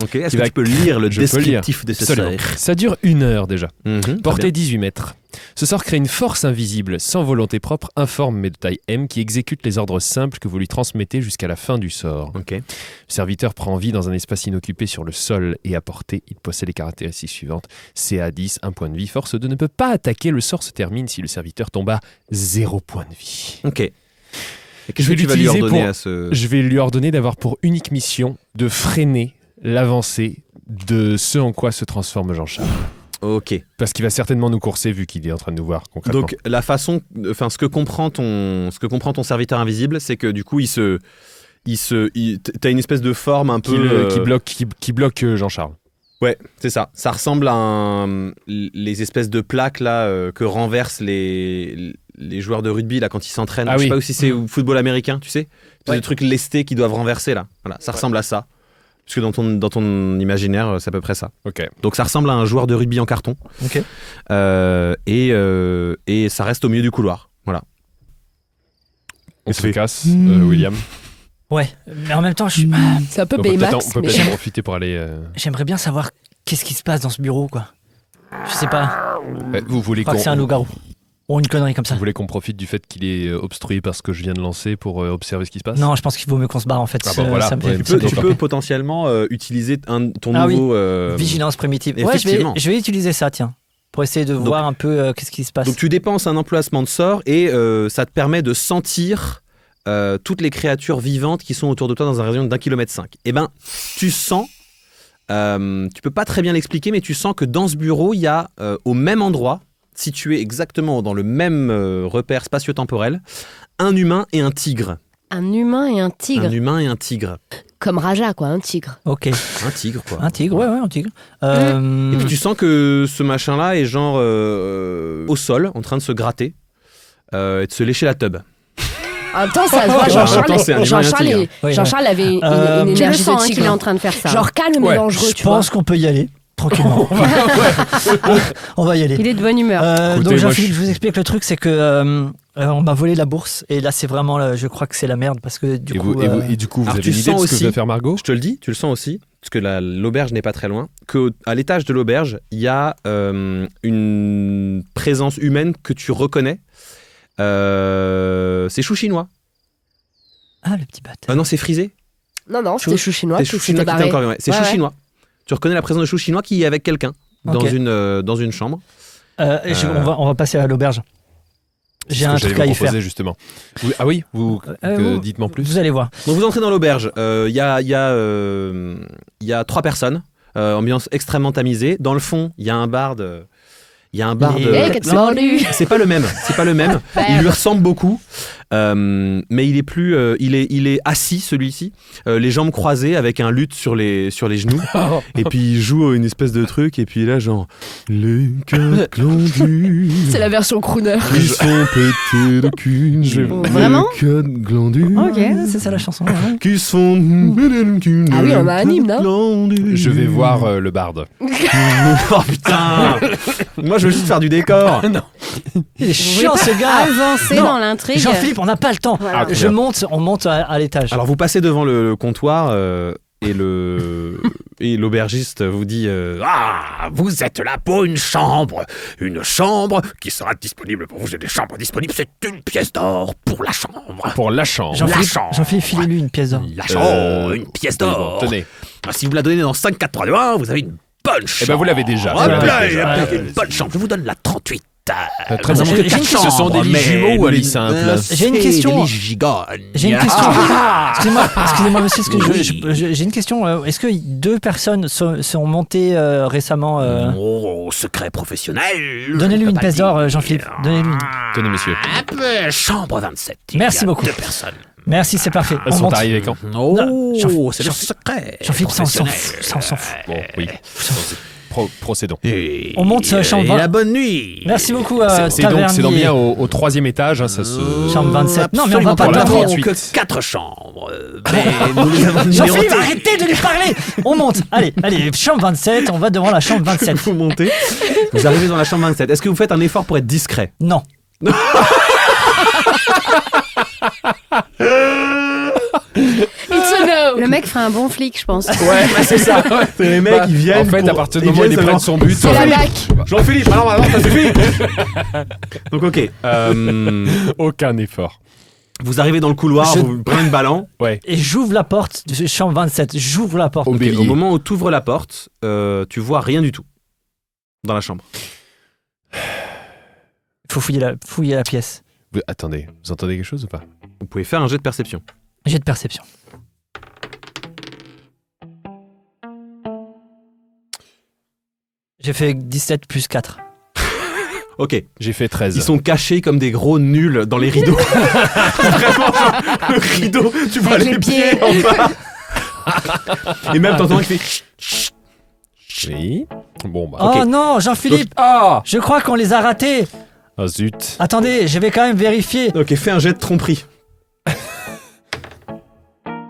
Ok. Est-ce
Qui
que
va-
tu peux lire le
Je peux lire.
descriptif de ce
Absolument.
sort?
Ça dure 1 heure déjà.
Très
Portée
bien.
18 mètres. Ce sort crée une force invisible, sans volonté propre, informe mais de taille M, qui exécute les ordres simples que vous lui transmettez jusqu'à la fin du sort.
Ok.
Le serviteur prend vie dans un espace inoccupé sur le sol et à portée. Il possède les caractéristiques suivantes. CA10, 1 point de vie. Force 2 ne peut pas attaquer. Le sort se termine si le serviteur tombe à 0 point de vie.
Ok. Et
Je
qu'est-ce
vais
que tu vas lui
l'utiliser
ordonner
pour-
à ce.
Je vais lui ordonner d'avoir pour unique mission de freiner l'avancée de ce en quoi se transforme Jean-Charles.
Ok.
Parce qu'il va certainement nous courser vu qu'il est en train de nous voir concrètement.
Donc la façon, enfin ce que comprend ton serviteur invisible, c'est que du coup t'as une espèce de forme un peu
qui bloque Jean-Charles.
Ouais, c'est ça. Ça ressemble à les espèces de plaques là que renversent les joueurs de rugby là quand ils s'entraînent.
Ah
Je sais
oui.
pas si c'est au football américain, tu sais,
Ouais.
des trucs lestés qu'ils doivent renverser là. Voilà, ça ressemble à ça. Parce que dans ton imaginaire, c'est à peu près ça.
Ok.
Donc ça ressemble à un joueur de rugby en carton.
Ok.
Et ça reste au milieu du couloir. Voilà.
On se
fait-
casse, William.
Ouais, mais en même temps,
C'est un peu
On peut
Baymax.
peut-être
mais-
en profiter pour aller.
j'aimerais bien savoir qu'est-ce qui se passe dans ce bureau, quoi. Je sais pas.
Vous voulez
Je crois que c'est un loup-garou. Ou une connerie comme ça.
Vous voulez qu'on profite du fait qu'il est obstrué par ce que je viens de lancer pour observer ce qui se passe?
Non, je pense qu'il vaut mieux qu'on se barre en fait.
Ah bah voilà,
Ça me
ouais,
fait-
Tu
Ça
peux, tu
dépend.
peux potentiellement utiliser ton
Ah oui.
nouveau.
Vigilance primitive. Ouais,
Effectivement.
je vais utiliser ça, tiens. Pour essayer de voir un peu qu'est-ce qui se passe.
Donc tu dépenses un emplacement de sort et ça te permet de sentir toutes les créatures vivantes qui sont autour de toi dans un rayon d'1,5 km. Eh ben, tu sens, tu peux pas très bien l'expliquer, mais tu sens que dans ce bureau, il y a au même endroit, situé exactement dans le même repère spatio-temporel, un humain et un tigre.
Un humain et un tigre.
Un humain et un tigre.
Comme Raja, quoi, un tigre.
Ok.
Un tigre, quoi.
Un tigre, ouais, un tigre.
Et puis tu sens que ce machin-là est genre au sol, en train de se gratter et de se lécher la teub.
En même temps, ça se voit, Jean-Charles avait une
Tu le
énergie de
sens
tigre.
qu'il est en train de faire ça.
Genre calme mais dangereux,
Je
tu vois.
pense qu'on peut y aller. Tranquillement. On va y aller.
Il est de bonne humeur.
Écoutez,
Donc
moi,
Jean-Philippe, je vous explique le truc, c'est que on m'a volé la bourse et là c'est vraiment, je crois que c'est la merde parce que du coup.
Et du coup, vous
Alors,
avez
tu
une idée
sens
de ce que
aussi-
va faire Margot?
Je te le dis, tu le sens aussi, parce que l'auberge n'est pas très loin, qu'à l'étage de l'auberge, il y a une présence humaine que tu reconnais. C'est Chou Chinois.
Ah le petit bâtard.
Ah non, c'est Frisé.
Non, c'était Chou Chinois
C'est
qui
Chou
s'était
Chinois qui était
barré.
encore. Ouais. C'est
Ouais,
Chou
ouais.
Chinois. Tu reconnais la présence de Chou Chinois qui est avec quelqu'un dans
Ok.
une chambre.
On va passer à l'auberge. J'ai
C'est ce
un
que j'allais
truc à
vous
y faire.
proposer, justement. Ah oui, dites-moi plus.
Vous allez voir.
Donc vous entrez dans l'auberge. Il y a 3 personnes. Ambiance extrêmement tamisée. Dans le fond, il y a un barde. Il y a un barde. C'est pas le même. C'est pas le même. Il lui ressemble beaucoup, mais il est plus. Il est assis celui-ci, les jambes croisées avec un luth sur les genoux. Et puis il joue une espèce de truc. Et puis là genre les quatre glandus.
C'est la version crooner.
Ils sont pétés de cul.
Vraiment
Les quatre glandus.
Ok, c'est ça la chanson. Ouais.
Qui sont.
Ah oui, on a un hymne, hein.
Je vais voir le barde.
Oh putain. Moi je veux juste faire du décor.
Il est chiant ce gars.
Avancer
Non.
dans l'intrigue.
Jean-Philippe, on n'a pas le temps.
Voilà.
On monte à l'étage.
Alors vous passez devant le comptoir et l'aubergiste vous dit ah, vous êtes là pour une chambre qui sera disponible pour vous. J'ai des chambres disponibles, c'est une pièce d'or pour la chambre.
Pour la chambre.
Jean-Philippe, filez-lui une pièce d'or.
La chambre, une pièce
Oui,
d'or.
bon, tenez.
Si vous me la donnez dans 5, 4, 3, 2, 1, vous avez une bonne chambre.
Eh ben, vous l'avez déjà.
Hop
Vous l'avez
là,
déjà.
une bonne chambre. Je vous donne la 38.
Très
Vous
bien.
avez que quatre
Ce
sont
chambres,
des lits
mais
jumeaux ou
les-
lits simples
J'ai une question.
Des lits gigognes.
J'ai une question. Excusez-moi, monsieur,
Oui.
j'ai une question. Est-ce que 2 personnes sont montées récemment
Oh, secret professionnel.
Donnez-lui
je
une
peux pas
pièce
le
d'or,
dire.
Jean-Philippe. Donnez-lui.
Tenez, monsieur.
Hop, chambre 27.
Merci
Il y a
beaucoup.
2 personnes.
Merci, c'est parfait.
Elles
On
sont
monte.
arrivées quand?
Oh,
Jean-
c'est le
Jean-
secret.
Jean-Philippe, ça, on s'en
professionnel.
fout. Ça, on s'en fout.
Bon, oui. Procédons.
Et-
On monte chambre
et
20.
la bonne nuit.
Merci beaucoup,
C'est donc bien au 3e étage, hein, ça se...
Chambre 27. Non, mais on va
Absolument
pas
Nous
la
n'avons
38.
que 4 chambres. Mais nous les avons
Jean-Philippe,
numérotées.
arrêtez de lui parler. On monte. Allez, chambre 27. On va devant la chambre 27.
Vous montez. Vous arrivez dans la chambre 27. Est-ce que vous faites un effort pour être discret?
Non.
It's a no.
Le mec ferait un bon flic, je pense.
Ouais, c'est ça. C'est les mecs qui viennent.
En fait, à partir du moment où il est près de son but...
C'est la bac.
Jean-Philippe, alors, ça suffit. Donc, ok.
Aucun effort.
Vous arrivez dans le couloir,
Je-
vous prenez une ballant.
Ouais.
Et j'ouvre la porte de chambre 27. J'ouvre la porte.
Au
Ok,
bélier.
au moment où tu ouvres la porte, tu vois rien du tout dans la chambre.
Il faut fouiller la pièce.
Attendez, vous entendez quelque chose ou pas?
Vous pouvez faire un jet de perception.
J'ai de perception. J'ai fait 17 plus 4.
Ok.
J'ai fait 13.
Ils sont cachés comme des gros nuls dans les rideaux. Vraiment, genre, le rideau, tu vois
Avec
les
les
pieds
pieds.
en bas. Et même t'entends qu'il fait chut, chut.
Oui. Bon, bah...
Oh non, Jean-Philippe,
Ah
je crois qu'on les a ratés.
Ah zut.
Attendez, je vais quand même vérifier.
Ok, fais un jet de tromperie.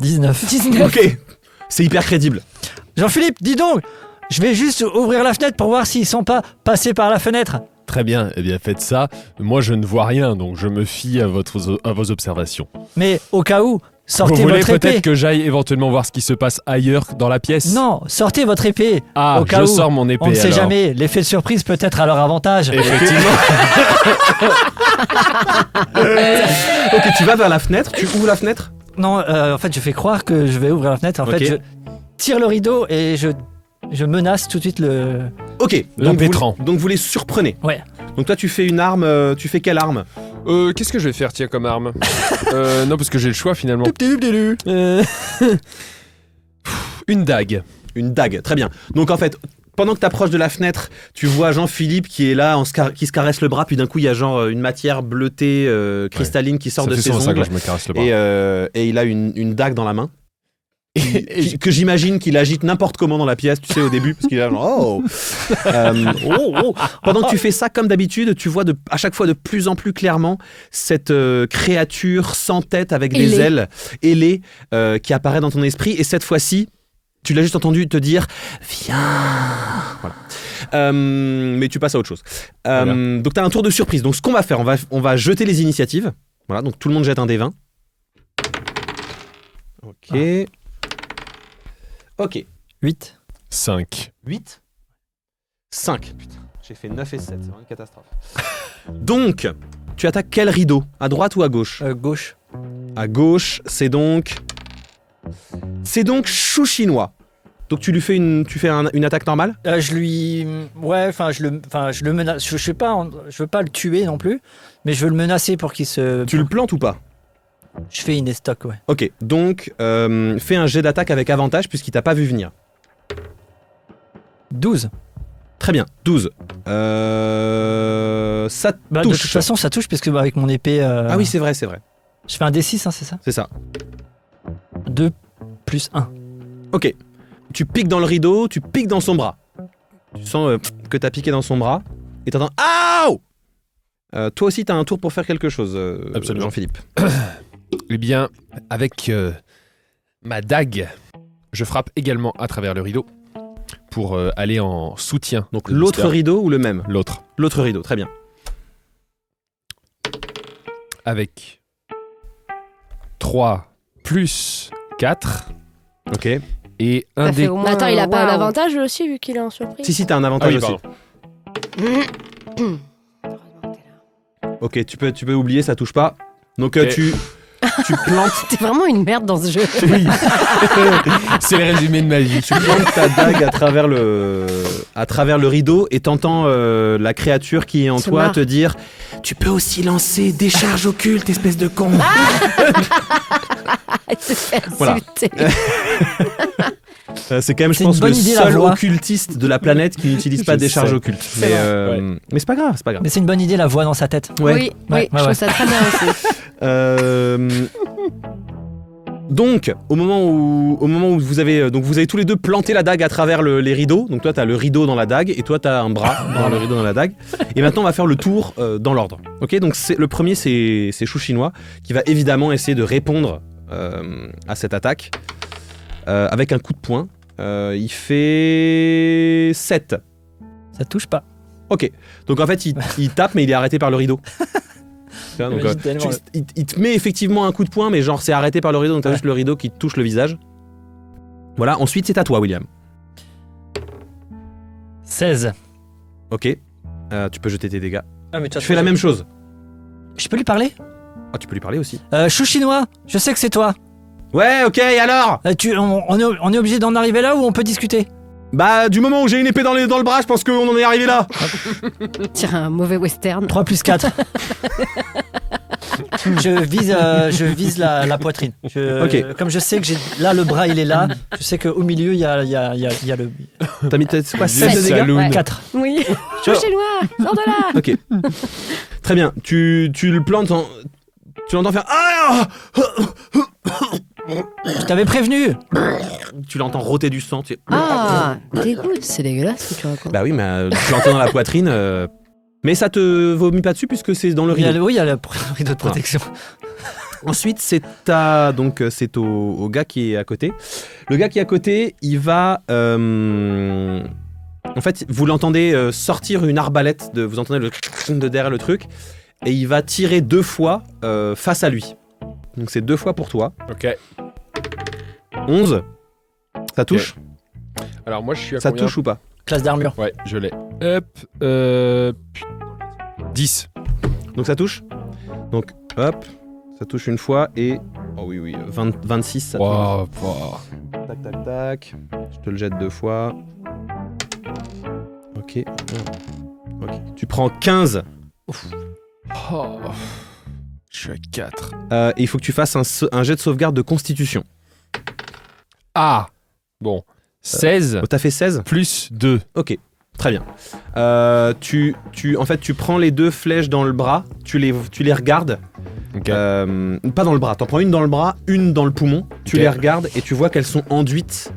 19.
Ok. C'est hyper crédible.
Jean-Philippe, dis donc, je vais juste ouvrir la fenêtre pour voir s'ils sont pas passés par la fenêtre.
Très bien, eh bien faites ça. Moi je ne vois rien, donc je me fie à vos observations.
Mais au cas où,
Vous
sortez
voulez
votre épée.
peut-être que j'aille éventuellement voir ce qui se passe ailleurs dans la pièce?
Non, sortez votre épée.
Ah,
au cas
je
où.
sors mon épée
On ne sait
alors.
jamais, l'effet de surprise peut être à leur avantage.
Effectivement.
Ok, tu vas vers la fenêtre, tu ouvres la fenêtre.
Non, en fait, je fais croire que je vais ouvrir la fenêtre. En
Ok.
fait, je tire le rideau et je menace tout de suite le...
Ok,
L'impétrant.
donc vous les surprenez.
Ouais.
Donc toi tu fais une arme, tu fais quelle arme?
Qu'est-ce que je vais faire, tiens, comme arme? Non, parce que j'ai le choix finalement. Une dague.
Une dague, très bien. Donc en fait, pendant que tu approches de la fenêtre, tu vois Jean-Philippe qui est là, qui se caresse le bras, puis d'un coup il y a genre une matière bleutée cristalline qui sort de ses
ça
ongles.
que je me caresse le bras.
Et il a une dague dans la main. Que j'imagine qu'il agite n'importe comment dans la pièce, tu sais, au début, parce qu'il est là genre Pendant que tu fais ça, comme d'habitude, tu vois à chaque fois de plus en plus clairement cette créature sans tête avec des ailes ailées qui apparaît dans ton esprit. Et cette fois-ci, tu l'as juste entendu te dire « Viens !» Voilà. Mais tu passes à autre chose. Donc tu as un tour de surprise. Donc ce qu'on va faire, on va jeter les initiatives. Voilà, donc tout le monde jette un dé 20. Ok. Ok.
8.
5.
8. 5. Putain, j'ai fait 9 et 7, c'est vraiment une catastrophe. Donc, tu attaques quel rideau? À droite ou à gauche?
Gauche.
À gauche, c'est donc chou chinois. Donc tu lui fais une attaque normale?
Je lui... Ouais, je le menace. Je sais pas, je veux pas le tuer non plus, mais je veux le menacer pour qu'il se...
Tu le plantes ou pas?
Je fais une estoc, ouais.
Ok, donc fais un jet d'attaque avec avantage puisqu'il t'a pas vu venir.
12.
Très bien, 12. Ça touche.
De toute façon, ça touche puisque avec mon épée...
Ah oui, c'est vrai.
Je fais un D6, hein, c'est ça?
C'est ça.
2 plus 1.
Ok. Tu piques dans le rideau, tu piques dans son bras. Tu sens que t'as piqué dans son bras et t'entends « Aouh !» Toi aussi, t'as un tour pour faire quelque chose,
Absolument.
Jean-Philippe.
Eh bien, avec ma dague, je frappe également à travers le rideau pour aller en soutien.
Donc
de
l'autre
Mister.
rideau ou le même?
L'autre.
L'autre rideau, très bien.
Avec 3 plus 4
Ok.
et un
Ça fait
dé.
au moins
Attends, il a pas un
waouh.
avantage lui aussi vu qu'il est en surprise?
Si, t'as un
Ah
avantage
oui,
aussi.
pardon.
Heureusement que t'es là.
Ok, tu peux oublier, ça touche pas. Donc
Ok.
tu plantes,
T'es vraiment une merde dans ce jeu.
C'est le résumé de ma vie.
tu plantes ta dague à travers le rideau et t'entends la créature qui est en
Se
toi
marre.
te dire « Tu peux aussi lancer des charges occultes, espèce de con !»
Il se fait
Voilà.
insulter.
C'est quand même, je
C'est
pense,
une bonne
le
idée, la
seul
voix.
occultiste de la planète qui n'utilise pas
Je
des charges
sais.
occultes.
C'est
Mais c'est pas grave, c'est pas grave.
Mais c'est une bonne idée, la voix dans sa tête.
Ouais.
Oui,
Ouais,
je trouve ça très bien aussi.
Donc, au moment où vous avez tous les deux planté la dague à travers les rideaux. Donc toi, t'as le rideau dans la dague et toi, t'as un bras dans le rideau dans la dague. Et maintenant, on va faire le tour dans l'ordre. Ok, donc le premier, c'est Chou Chinois qui va évidemment essayer de répondre à cette attaque avec un coup de poing. Il fait 7.
Ça touche pas.
Ok, donc en fait, il tape, mais il est arrêté par le rideau. Tu vois, donc,
J'imagine tellement,
il te met effectivement un coup de poing, mais genre c'est arrêté par le rideau, donc t'as
Ouais.
juste le rideau qui te touche le visage. Voilà, ensuite c'est à toi, William.
16.
Ok, tu peux jeter tes dégâts.
Ah, mais
Tu fais la même chose.
Je peux lui parler?
Ah, tu peux lui parler aussi.
Chou chinois, je sais que c'est toi.
Ouais, ok, et alors?
On est obligé d'en arriver là ou on peut discuter?
Bah, du moment où j'ai une épée dans le bras, je pense qu'on en est arrivé là.
Tiens, un mauvais western.
3 plus 4. je vise la poitrine.
Ok.
Comme je sais que là le bras il est là, je sais qu'au milieu il y a le
T'as mis c'est quoi,
Sept.
7 de dégâts?
Saloon. Ouais.
4.
Oui. Chou chinois, sors de là.
Ok. Très bien, tu le plantes tu l'entends faire ah.
Je t'avais prévenu.
Tu l'entends rôter du sang.
Ah, dégoût, c'est dégueulasse ce que tu racontes.
Bah oui, mais tu l'entends dans la poitrine. Mais ça te vomit pas dessus puisque c'est dans le rideau.
Il y a le rideau de protection.
Ensuite, c'est au gars qui est à côté. Le gars qui est à côté, il va... En fait, vous l'entendez sortir une arbalète, vous entendez le de derrière le truc, et il va tirer 2 fois face à lui. Donc c'est 2 fois pour toi.
Ok.
11. Ça touche?
Alors moi je suis à
Ça
combien?
touche ou pas?
Classe d'armure.
Ouais, je l'ai. Hop. 10.
Donc ça touche? Donc hop, ça touche une fois et... Oh oui, 26 ça touche.
Wow, wow.
Tac, tac, tac. Je te le jette 2 fois. Ok. Ok. Tu prends 15.
Oh. Je suis à 4.
Et il faut que tu fasses un jet de sauvegarde de constitution.
Ah. Bon. 16
T'as fait 16
plus 2.
Ok, très bien. Tu prends les 2 flèches dans le bras, tu les regardes.
Ok.
Pas dans le bras, t'en prends une dans le bras, une dans le poumon, tu
Ok.
les regardes et tu vois qu'elles sont enduites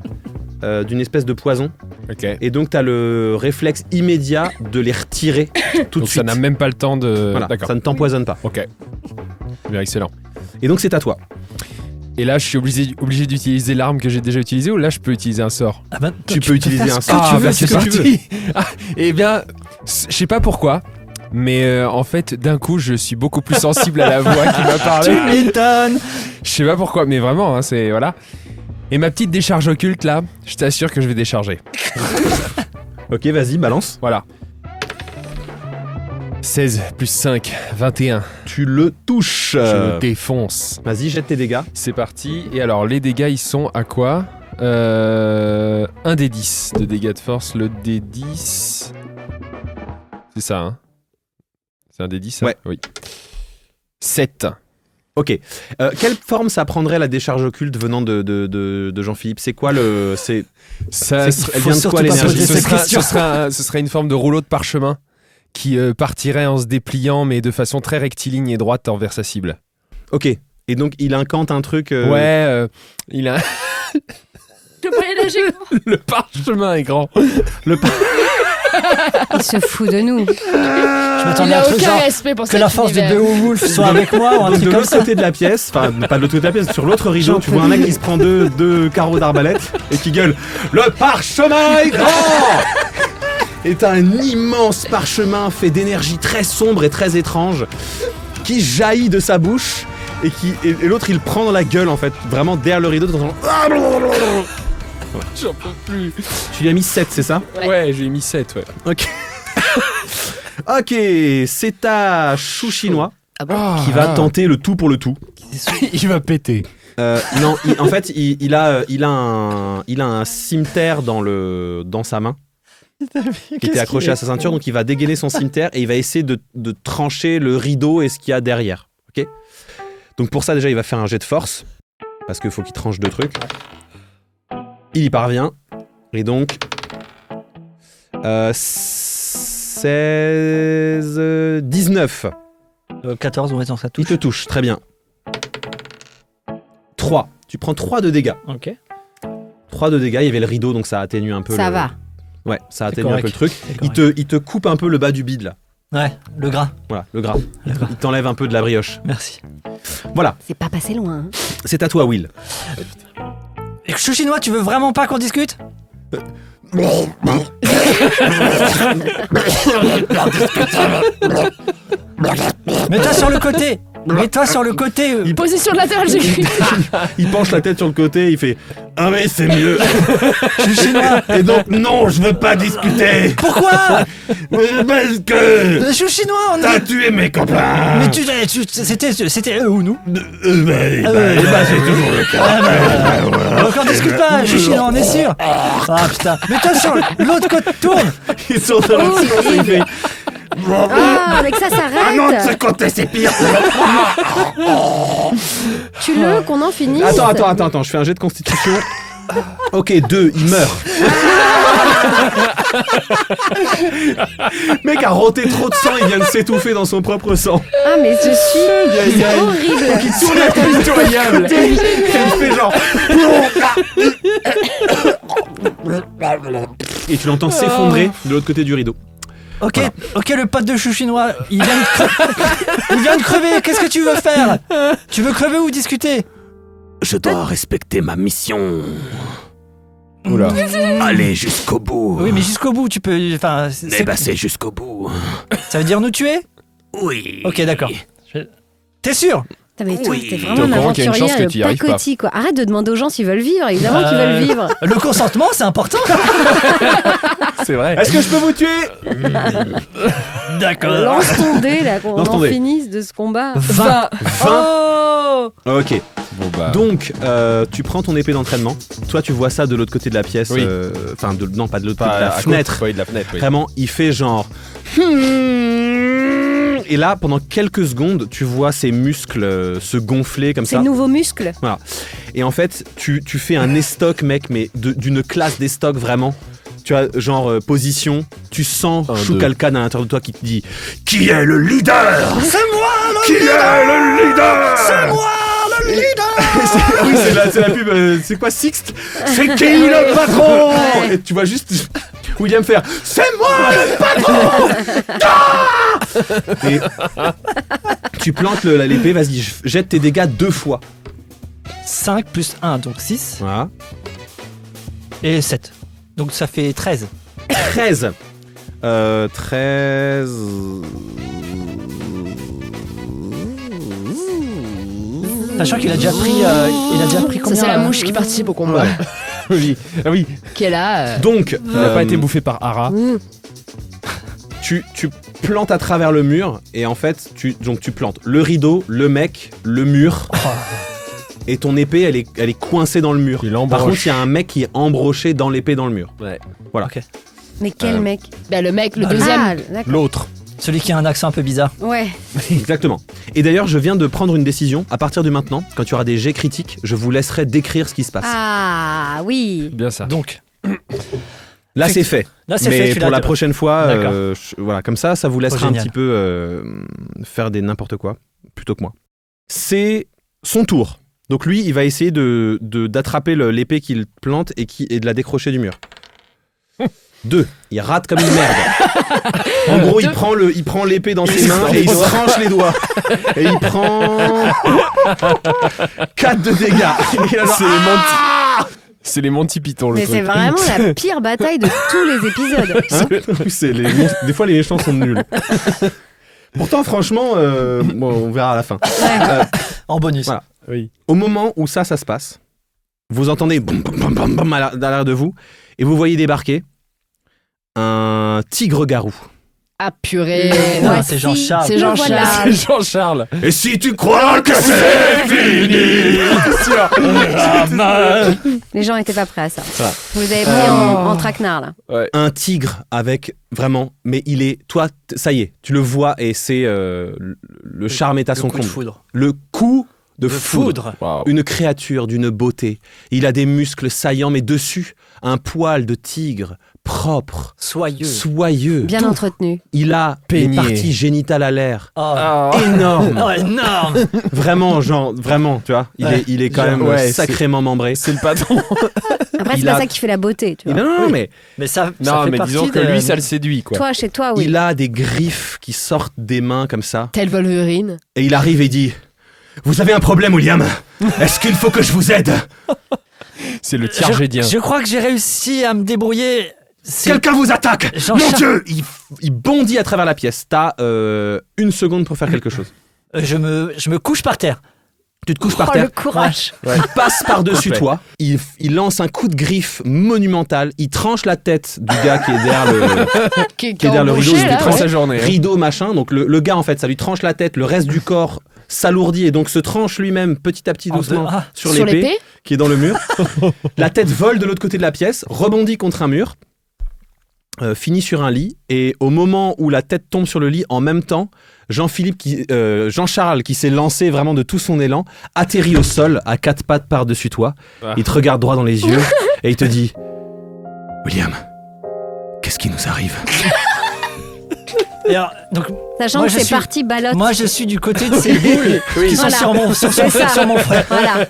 d'une espèce de poison.
Ok.
Et donc t'as le réflexe immédiat de les retirer tout de
Donc
suite.
ça n'a même pas le temps de.
Voilà,
D'accord.
ça ne t'empoisonne pas.
Ok. Bien, excellent.
Et donc c'est à toi.
Et là, je suis obligé d'utiliser l'arme que j'ai déjà utilisée ou là, je peux utiliser un sort?
Ah ben,
Tu peux utiliser
faire
un
ce que
sort.
tu veux,
bah,
c'est
ce que tu veux.
parti. Eh bien, je sais pas pourquoi, mais en fait, d'un coup, je suis beaucoup plus sensible à la voix qui m'a parlé.
Tu m'étonnes.
Je sais pas pourquoi, mais vraiment, hein, c'est voilà. Et ma petite décharge occulte là, je t'assure que je vais décharger.
Ok, vas-y, balance.
Voilà. 16 plus 5, 21.
Tu le touches.
Je le défonce.
Vas-y, jette tes dégâts.
C'est parti. Et alors, les dégâts, ils sont à quoi 1 des 10 de dégâts de force. Le D10. C'est ça, hein? C'est un D10, ça?
Ouais.
Oui. 7.
Ok. Quelle forme ça prendrait la décharge occulte venant de Jean-Philippe? C'est quoi le. C'est.
Ça,
Elle vient de
surtout
quoi
pas
l'énergie?
poser cette question.
ce serait une forme de rouleau de parchemin qui partirait en se dépliant, mais de façon très rectiligne et droite envers sa cible.
Ok. Et donc il incante un truc.
Ouais, il a.
Le moyen âgé.
Le parchemin est grand.
Il se fout de nous.
Je
Il
m'attendais à
a
un truc
aucun
genre
respect pour
que
cet
la force de
univers.
Beowulf soit avec moi ou un
Donc
truc
de
comme
l'autre
ça.
côté de la pièce, enfin pas de l'autre côté de la pièce, sur l'autre horizon, tu vois un mec qui se prend deux carreaux d'arbalète et qui gueule « Le parchemin est grand !» Et t'as un immense parchemin fait d'énergie très sombre et très étrange qui jaillit de sa bouche et l'autre il le prend dans la gueule en fait, vraiment derrière le rideau. T'entends...
J'en peux plus.
Tu lui as mis 7, c'est ça?
Ouais, j'ai mis 7, ouais.
Ok. Ok, c'est à Chou Chinois
Ah bon
qui va tenter le tout pour le tout.
Il va péter.
Non, en fait, il a un cimeterre dans sa main qui était accroché à sa ceinture, donc il va dégainer son cimeterre et il va essayer de trancher le rideau et ce qu'il y a derrière. Ok. Donc pour ça déjà, il va faire un jet de force parce qu'il faut qu'il tranche 2 trucs. Il y parvient et donc 16, 19.
14, ouais, non, ça touche.
Il te touche, très bien. 3. Tu prends 3 de dégâts.
Ok.
3 de dégâts, il y avait le rideau donc ça atténue un peu
Ça
le...
va.
Ouais, ça
C'est
atténue un peu le truc.
C'est correct.
Il te coupe un peu le bas du bide là.
Ouais, le gras.
Voilà, le gras.
Le gras.
Il t'enlève un peu de la brioche.
Merci.
Voilà,
C'est pas passé loin. Hein.
c'est à toi Will.
Et Chou Chinois, tu veux vraiment pas qu'on discute? Mets-toi sur le côté. Mets-toi sur le côté.
Position latérale, j'ai cru.
Il penche la tête sur le côté, il fait « Ah mais c'est mieux !»
Chou Chinois.
Et donc non, je veux pas discuter.
Pourquoi?
Parce que
Chou Chinois, on
t'as
est...
tué mes copains.
Mais c'était eux ou nous?
C'est toujours le cas.
Donc on discute pas, Chou Chinois, on est sûr. Ah putain. Mets-toi sur l'autre côté, tourne.
Ils sont dans le silence et il fait
Ah, avec ça s'arrête.
côté c'est pire.
Tue-le, qu'on en finisse.
Attends, je fais un jet de constitution. Ok, 2, il meurt. Mec a roté trop de sang, il vient de s'étouffer dans son propre sang.
Ah, mais je suis horrible.
Il tourne la tête impitoyable. Il fait genre. Et tu l'entends s'effondrer de l'autre côté du rideau.
Ok, ok, le pote de Chou Chinois, il vient de crever. Qu'est-ce que tu veux faire? Tu veux crever ou discuter?
Je dois respecter ma mission.
Oula.
Aller jusqu'au bout.
Oui, mais jusqu'au bout, tu peux. Enfin,
Eh ben, c'est jusqu'au bout.
ça veut dire nous tuer?
Oui.
Ok, d'accord. T'es sûr?
Putain, mais toi,
Oui.
t'es
T'es
vraiment
au
un
courant qu'il y a une chance
aventurier,
que tu y arrives pas.
pacotille, quoi. Arrête de demander aux gens s'ils veulent vivre. Évidemment qu'ils veulent vivre.
Le consentement, c'est important.
C'est vrai.
Est-ce que je peux vous tuer?
D'accord.
Lance ton dé, là, qu'on
Lance ton
en
dé.
finisse de ce combat.
20.
20.
Oh.
Ok.
Bon bah.
Donc, tu prends ton épée d'entraînement. Toi, tu vois ça de l'autre côté de la pièce.
Oui.
Enfin, non, pas de l'autre côté de
pas
la
à
fenêtre.
côté, oui, de la fenêtre, oui.
Vraiment, il fait genre. Et là, pendant quelques secondes, tu vois ses muscles se gonfler comme
Ces
ça.
nouveaux muscles.
Et en fait, tu fais un estoc, mec, mais d'une classe d'estoc vraiment. Tu as genre position, tu sens Choukalkan à l'intérieur de toi qui te dit « Qui est le leader ?»
C'est moi le
Qui est le leader
C'est moi le leader
Oui, c'est la pub, c'est quoi Sixte C'est qui le patron Et tu vois juste William faire « C'est moi le patron Ah !» Et tu plantes l'épée, vas-y, jette tes dégâts 2 fois.
5 plus 1, donc 6.
Voilà.
Et 7. Donc ça fait 13.
13. 13.
Sachant qu'il a déjà pris combien
Ça, c'est la mouche qui participe au combat.
Oui. Ah oui.
Qui est là.
Donc,
Il n'a pas été bouffé par Hara.
tu plantes à travers le mur et en fait, tu plantes le rideau, le mec, le mur. Et ton épée, elle est coincée dans le mur. Par contre, il y a un mec qui est embroché dans l'épée dans le mur.
Ouais.
Voilà.
Ok.
Mais quel mec?
Bah, le mec, le
Ah,
deuxième.
Ah, d'accord.
L'autre.
Celui qui a un accent un peu bizarre.
Ouais.
Exactement. Et d'ailleurs, je viens de prendre une décision. À partir de maintenant, quand tu auras des jets critiques, je vous laisserai décrire ce qui se passe.
Ah oui.
Bien ça.
Donc,
Là, c'est fait.
là c'est
Mais
fait. tu
pour
l'as-
la prochaine fois,
D'accord.
voilà, comme ça vous laissera
Oh,
un
génial.
petit peu faire des n'importe quoi plutôt que moi. C'est son tour. Donc lui, il va essayer d'attraper l'épée qu'il plante et de la décrocher du mur. 2. Il rate comme une merde. En gros, il prend l'épée dans ses mains et il se tranche les doigts. Et il prend 4 de dégâts. Et alors,
C'est les Monty Python le
Mais c'est
truc.
vraiment la pire bataille de tous les épisodes.
Hein des fois, les méchants sont nuls. Pourtant, franchement, bon, on verra à la fin.
En bonus.
Voilà.
Oui.
Au moment où ça se passe, vous entendez boum, boum, boum, boum, boum à l'arrière de vous et vous voyez débarquer un tigre-garou.
Ah, purée.
Non,
Voici,
c'est Jean-Charles.
C'est
le
Jean-Charles.
voilà.
C'est Jean-Charles.
Et si tu crois que c'est fini
Les gens étaient pas prêts à ça.
Voilà.
Vous les avez pris en traquenard là.
Un tigre avec vraiment, mais il est, toi, ça y est, tu le vois et c'est le charme est à son
Le coup de
comble.
foudre.
Le coup de
De
foudre.
foudre.
Waouh.
Une créature d'une beauté. Il a des muscles saillants, mais dessus, un poil de tigre propre,
Soyeux.
soyeux.
Bien
Tout.
entretenu.
Il a
Peigné.
les parties génitales à l'air.
Oh.
Énorme.
Oh, énorme.
Vraiment, genre, vraiment, tu vois. Il est quand
Genre,
même
ouais,
sacrément membré.
C'est le patron.
Après, c'est
Il
pas
a-
ça qui fait la beauté, tu vois.
Non, mais
Mais ça
Non,
fait
mais
partie
disons que
de-
lui, ça le séduit, quoi.
Toi, chez toi, oui.
il a des griffes qui sortent des mains comme ça.
Tel Wolverine.
Et il arrive et dit vous avez un problème, William? Est-ce qu'il faut que je vous aide?
C'est le tiers-gédien.
Je crois que j'ai réussi à me débrouiller. C'est-
Quelqu'un vous attaque!
Jean-Charles.
Mon Dieu! Il bondit à travers la pièce. T'as 1 seconde pour faire quelque chose.
Je me couche par terre.
Tu te couches
Oh,
par
le
terre.
courage.
Il passe par-dessus
Complet.
toi. Il lance un coup de griffe monumental. Il tranche la tête du gars qui est derrière le
Qui est
derrière le rideau.
embauché,
Il
là,
tranche
ouais.
sa journée. hein.
rideau machin. Donc le gars en fait, ça lui tranche la tête. Le reste du corps s'alourdit et donc se tranche lui-même petit à petit
En
doucement
deux. Ah.
sur
Sur
l'épée
l'épée.
qui est dans le mur. La tête vole de l'autre côté de la pièce, rebondit contre un mur, finit sur un lit et au moment où la tête tombe sur le lit, en même temps, Jean-Charles qui s'est lancé vraiment de tout son élan, atterrit au sol à 4 pattes par-dessus toi.
Ah.
Il te regarde droit dans les yeux et il te dit William, qu'est-ce qui nous arrive?
Et alors, donc,
Sachant
Moi,
que
je
c'est
suis-
parti balotte.
moi, je suis du côté de ces boules qui sont
Voilà.
sur mon, sur
C'est ça.
mon frère.
Voilà.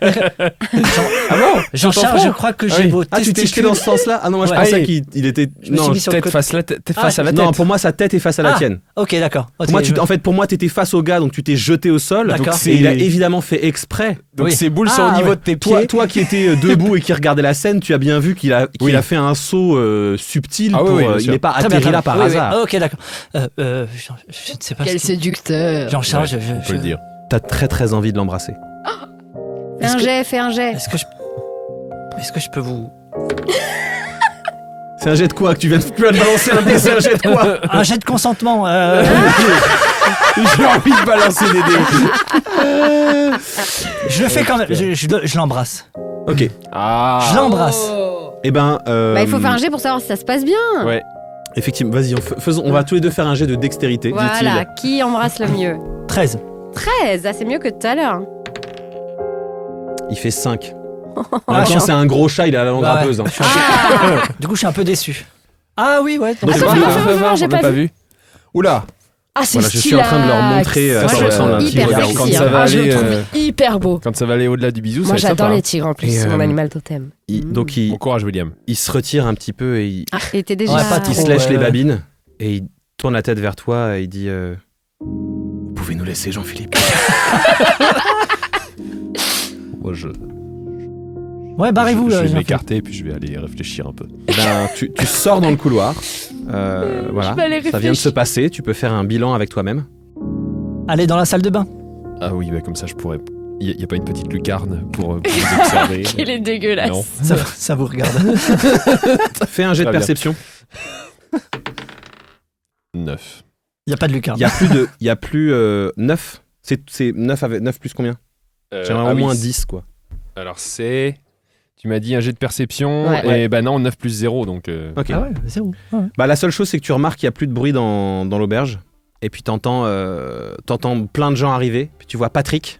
Ah bon
Jean-Charles, je crois que j'ai
oui.
beau
Ah, tu t'es jeté dans ce sens-là? Ah non, moi je
Ouais.
pensais
Ah oui.
qu'il était.
Je me suis
Non,
mis sur le
Tête
côté.
face, face à la tête.
non, pour moi sa tête est face à la
Ah.
tienne.
Ok, d'accord. Ok,
Moi,
je-
en fait, pour moi, t'étais face au gars, donc tu t'es jeté au sol.
D'accord.
Donc il a évidemment fait exprès.
Donc
Oui.
ces boules sont
Ah,
au niveau
ouais.
de tes pieds.
Toi qui étais debout et qui regardait la scène, tu as bien vu qu'il a
Oui.
fait un saut subtil.
Ah oui,
pour,
oui, bien
il
sûr.
n'est pas
Très bien,
atterri
très
là
bien.
par
Oui, oui.
hasard.
Ah, ok, d'accord. Je ne sais pas
Quel
ce qui-
séducteur.
Jean-Charles,
Ouais, on peut le dire.
T'as très très envie de l'embrasser.
Fais un jet, fais un jet.
Est-ce que je peux vous...
C'est un jet de quoi que tu viens de balancer un dé? C'est un jet de quoi?
Un jet de consentement.
J'ai envie de balancer des dés.
Je le fais quand même. Je l'embrasse.
Ok.
Ah.
Je l'embrasse.
Oh.
Eh ben.
Bah, il faut faire un jet pour savoir si ça se passe bien.
Ouais.
Effectivement, vas-y, on va tous les deux faire un jet de dextérité,
Voilà,
dit-il.
qui embrasse le mieux
13.
13, c'est mieux que tout à l'heure.
Il fait 5.
Ah,
Attends, c'est un gros chat, il a la langue
Bah ouais.
râpeuse. Hein.
Du coup, je suis un peu déçu. Ah oui, ouais.
Donc,
Attends,
c'est pas-
fais-moi, j'ai pas vu.
Oula.
Ah, c'est
Voilà, je suis en train de leur montrer à
Moi,
quoi
je-
ressemble un
hyper
tigre.
sexy,
Quand
hein.
ça va
Je le
aller,
trouve hyper beau.
quand ça va aller au-delà du bisou, ça
Moi,
va être
j'adore
sympa.
les tigres en plus,
Et,
c'est mon animal totem.
Donc
Bon courage, William.
il se retire un petit peu et il,
Il était déjà.
Ouais, pas
il
trop.
se lèche les
ouais.
babines et il tourne la tête vers toi et il dit Vous pouvez nous laisser, Jean-Philippe.
Moi, je
Ouais, barrez-vous.
je vais
Jean-Philippe.
m'écarter et puis je vais aller réfléchir un peu.
Ben, tu sors dans le couloir. Voilà,
Je vais aller
ça vient de se
réfléchir.
passer. Tu peux faire un bilan avec toi-même.
Allez dans la salle de bain.
Ah oui, bah comme ça, je pourrais. Il n'y a pas une petite lucarne pour vous observer.
Il est dégueulasse.
Non.
Ça vous regarde.
Fais un jet de
Très bien.
perception.
9.
Il n'y a pas de lucarne.
Il y a plus 9. C'est 9 plus combien J'aimerais au moins 10 quoi.
Alors c'est. Tu m'as dit un jet de perception.
Ouais.
Et bah non, 9 plus 0. Donc.
Ok.
Ah ouais, c'est où
Bah, la seule chose, c'est que tu remarques qu'il n'y a plus de bruit dans l'auberge. Et puis t'entends plein de gens arriver. Puis tu vois Patrick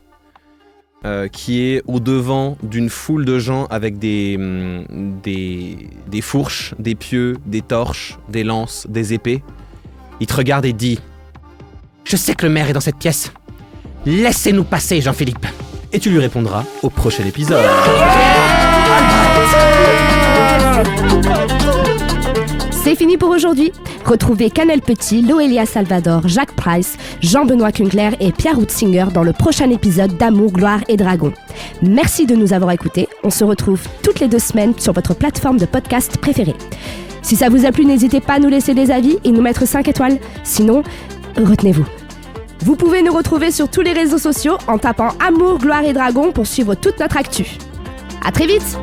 qui est au devant d'une foule de gens avec des fourches, des pieux, des torches, des lances, des épées. Il te regarde et dit « Je sais que le maire est dans cette pièce. Laissez-nous passer, Jean-Philippe. » Et tu lui répondras au prochain épisode.
C'est fini pour aujourd'hui. Retrouvez Canel Petit, Loelia Salvador, Jacques Price, Jean-Benoît Kungler et Pierre Houtzinger dans le prochain épisode d'Amour, Gloire et Dragon. Merci de nous avoir écoutés. On se retrouve toutes les 2 semaines sur votre plateforme de podcast préférée. Si ça vous a plu, n'hésitez pas à nous laisser des avis et nous mettre 5 étoiles. Sinon, retenez-vous. Vous pouvez nous retrouver sur tous les réseaux sociaux en tapant Amour, Gloire et Dragon pour suivre toute notre actu. À très vite!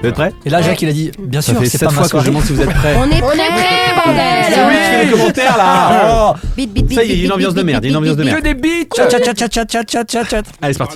Vous êtes prêts?
Et là, Jacques, il a dit, bien
Ça
sûr,
fait
c'est
7
pas ma
fois que je
soirée.
demande si vous êtes prêts.
On est
On
prêts,
est prêts,
C'est
bordel!
lui qui fait les commentaires là.
Bit, bit, bit,
Ça y est, il y a
bit,
une ambiance
bit,
de merde,
bit,
il y a une ambiance de
bit,
merde.
des bites.
Chat, chat, chat, chat, chat, chat, chat, chat.
Allez, c'est parti.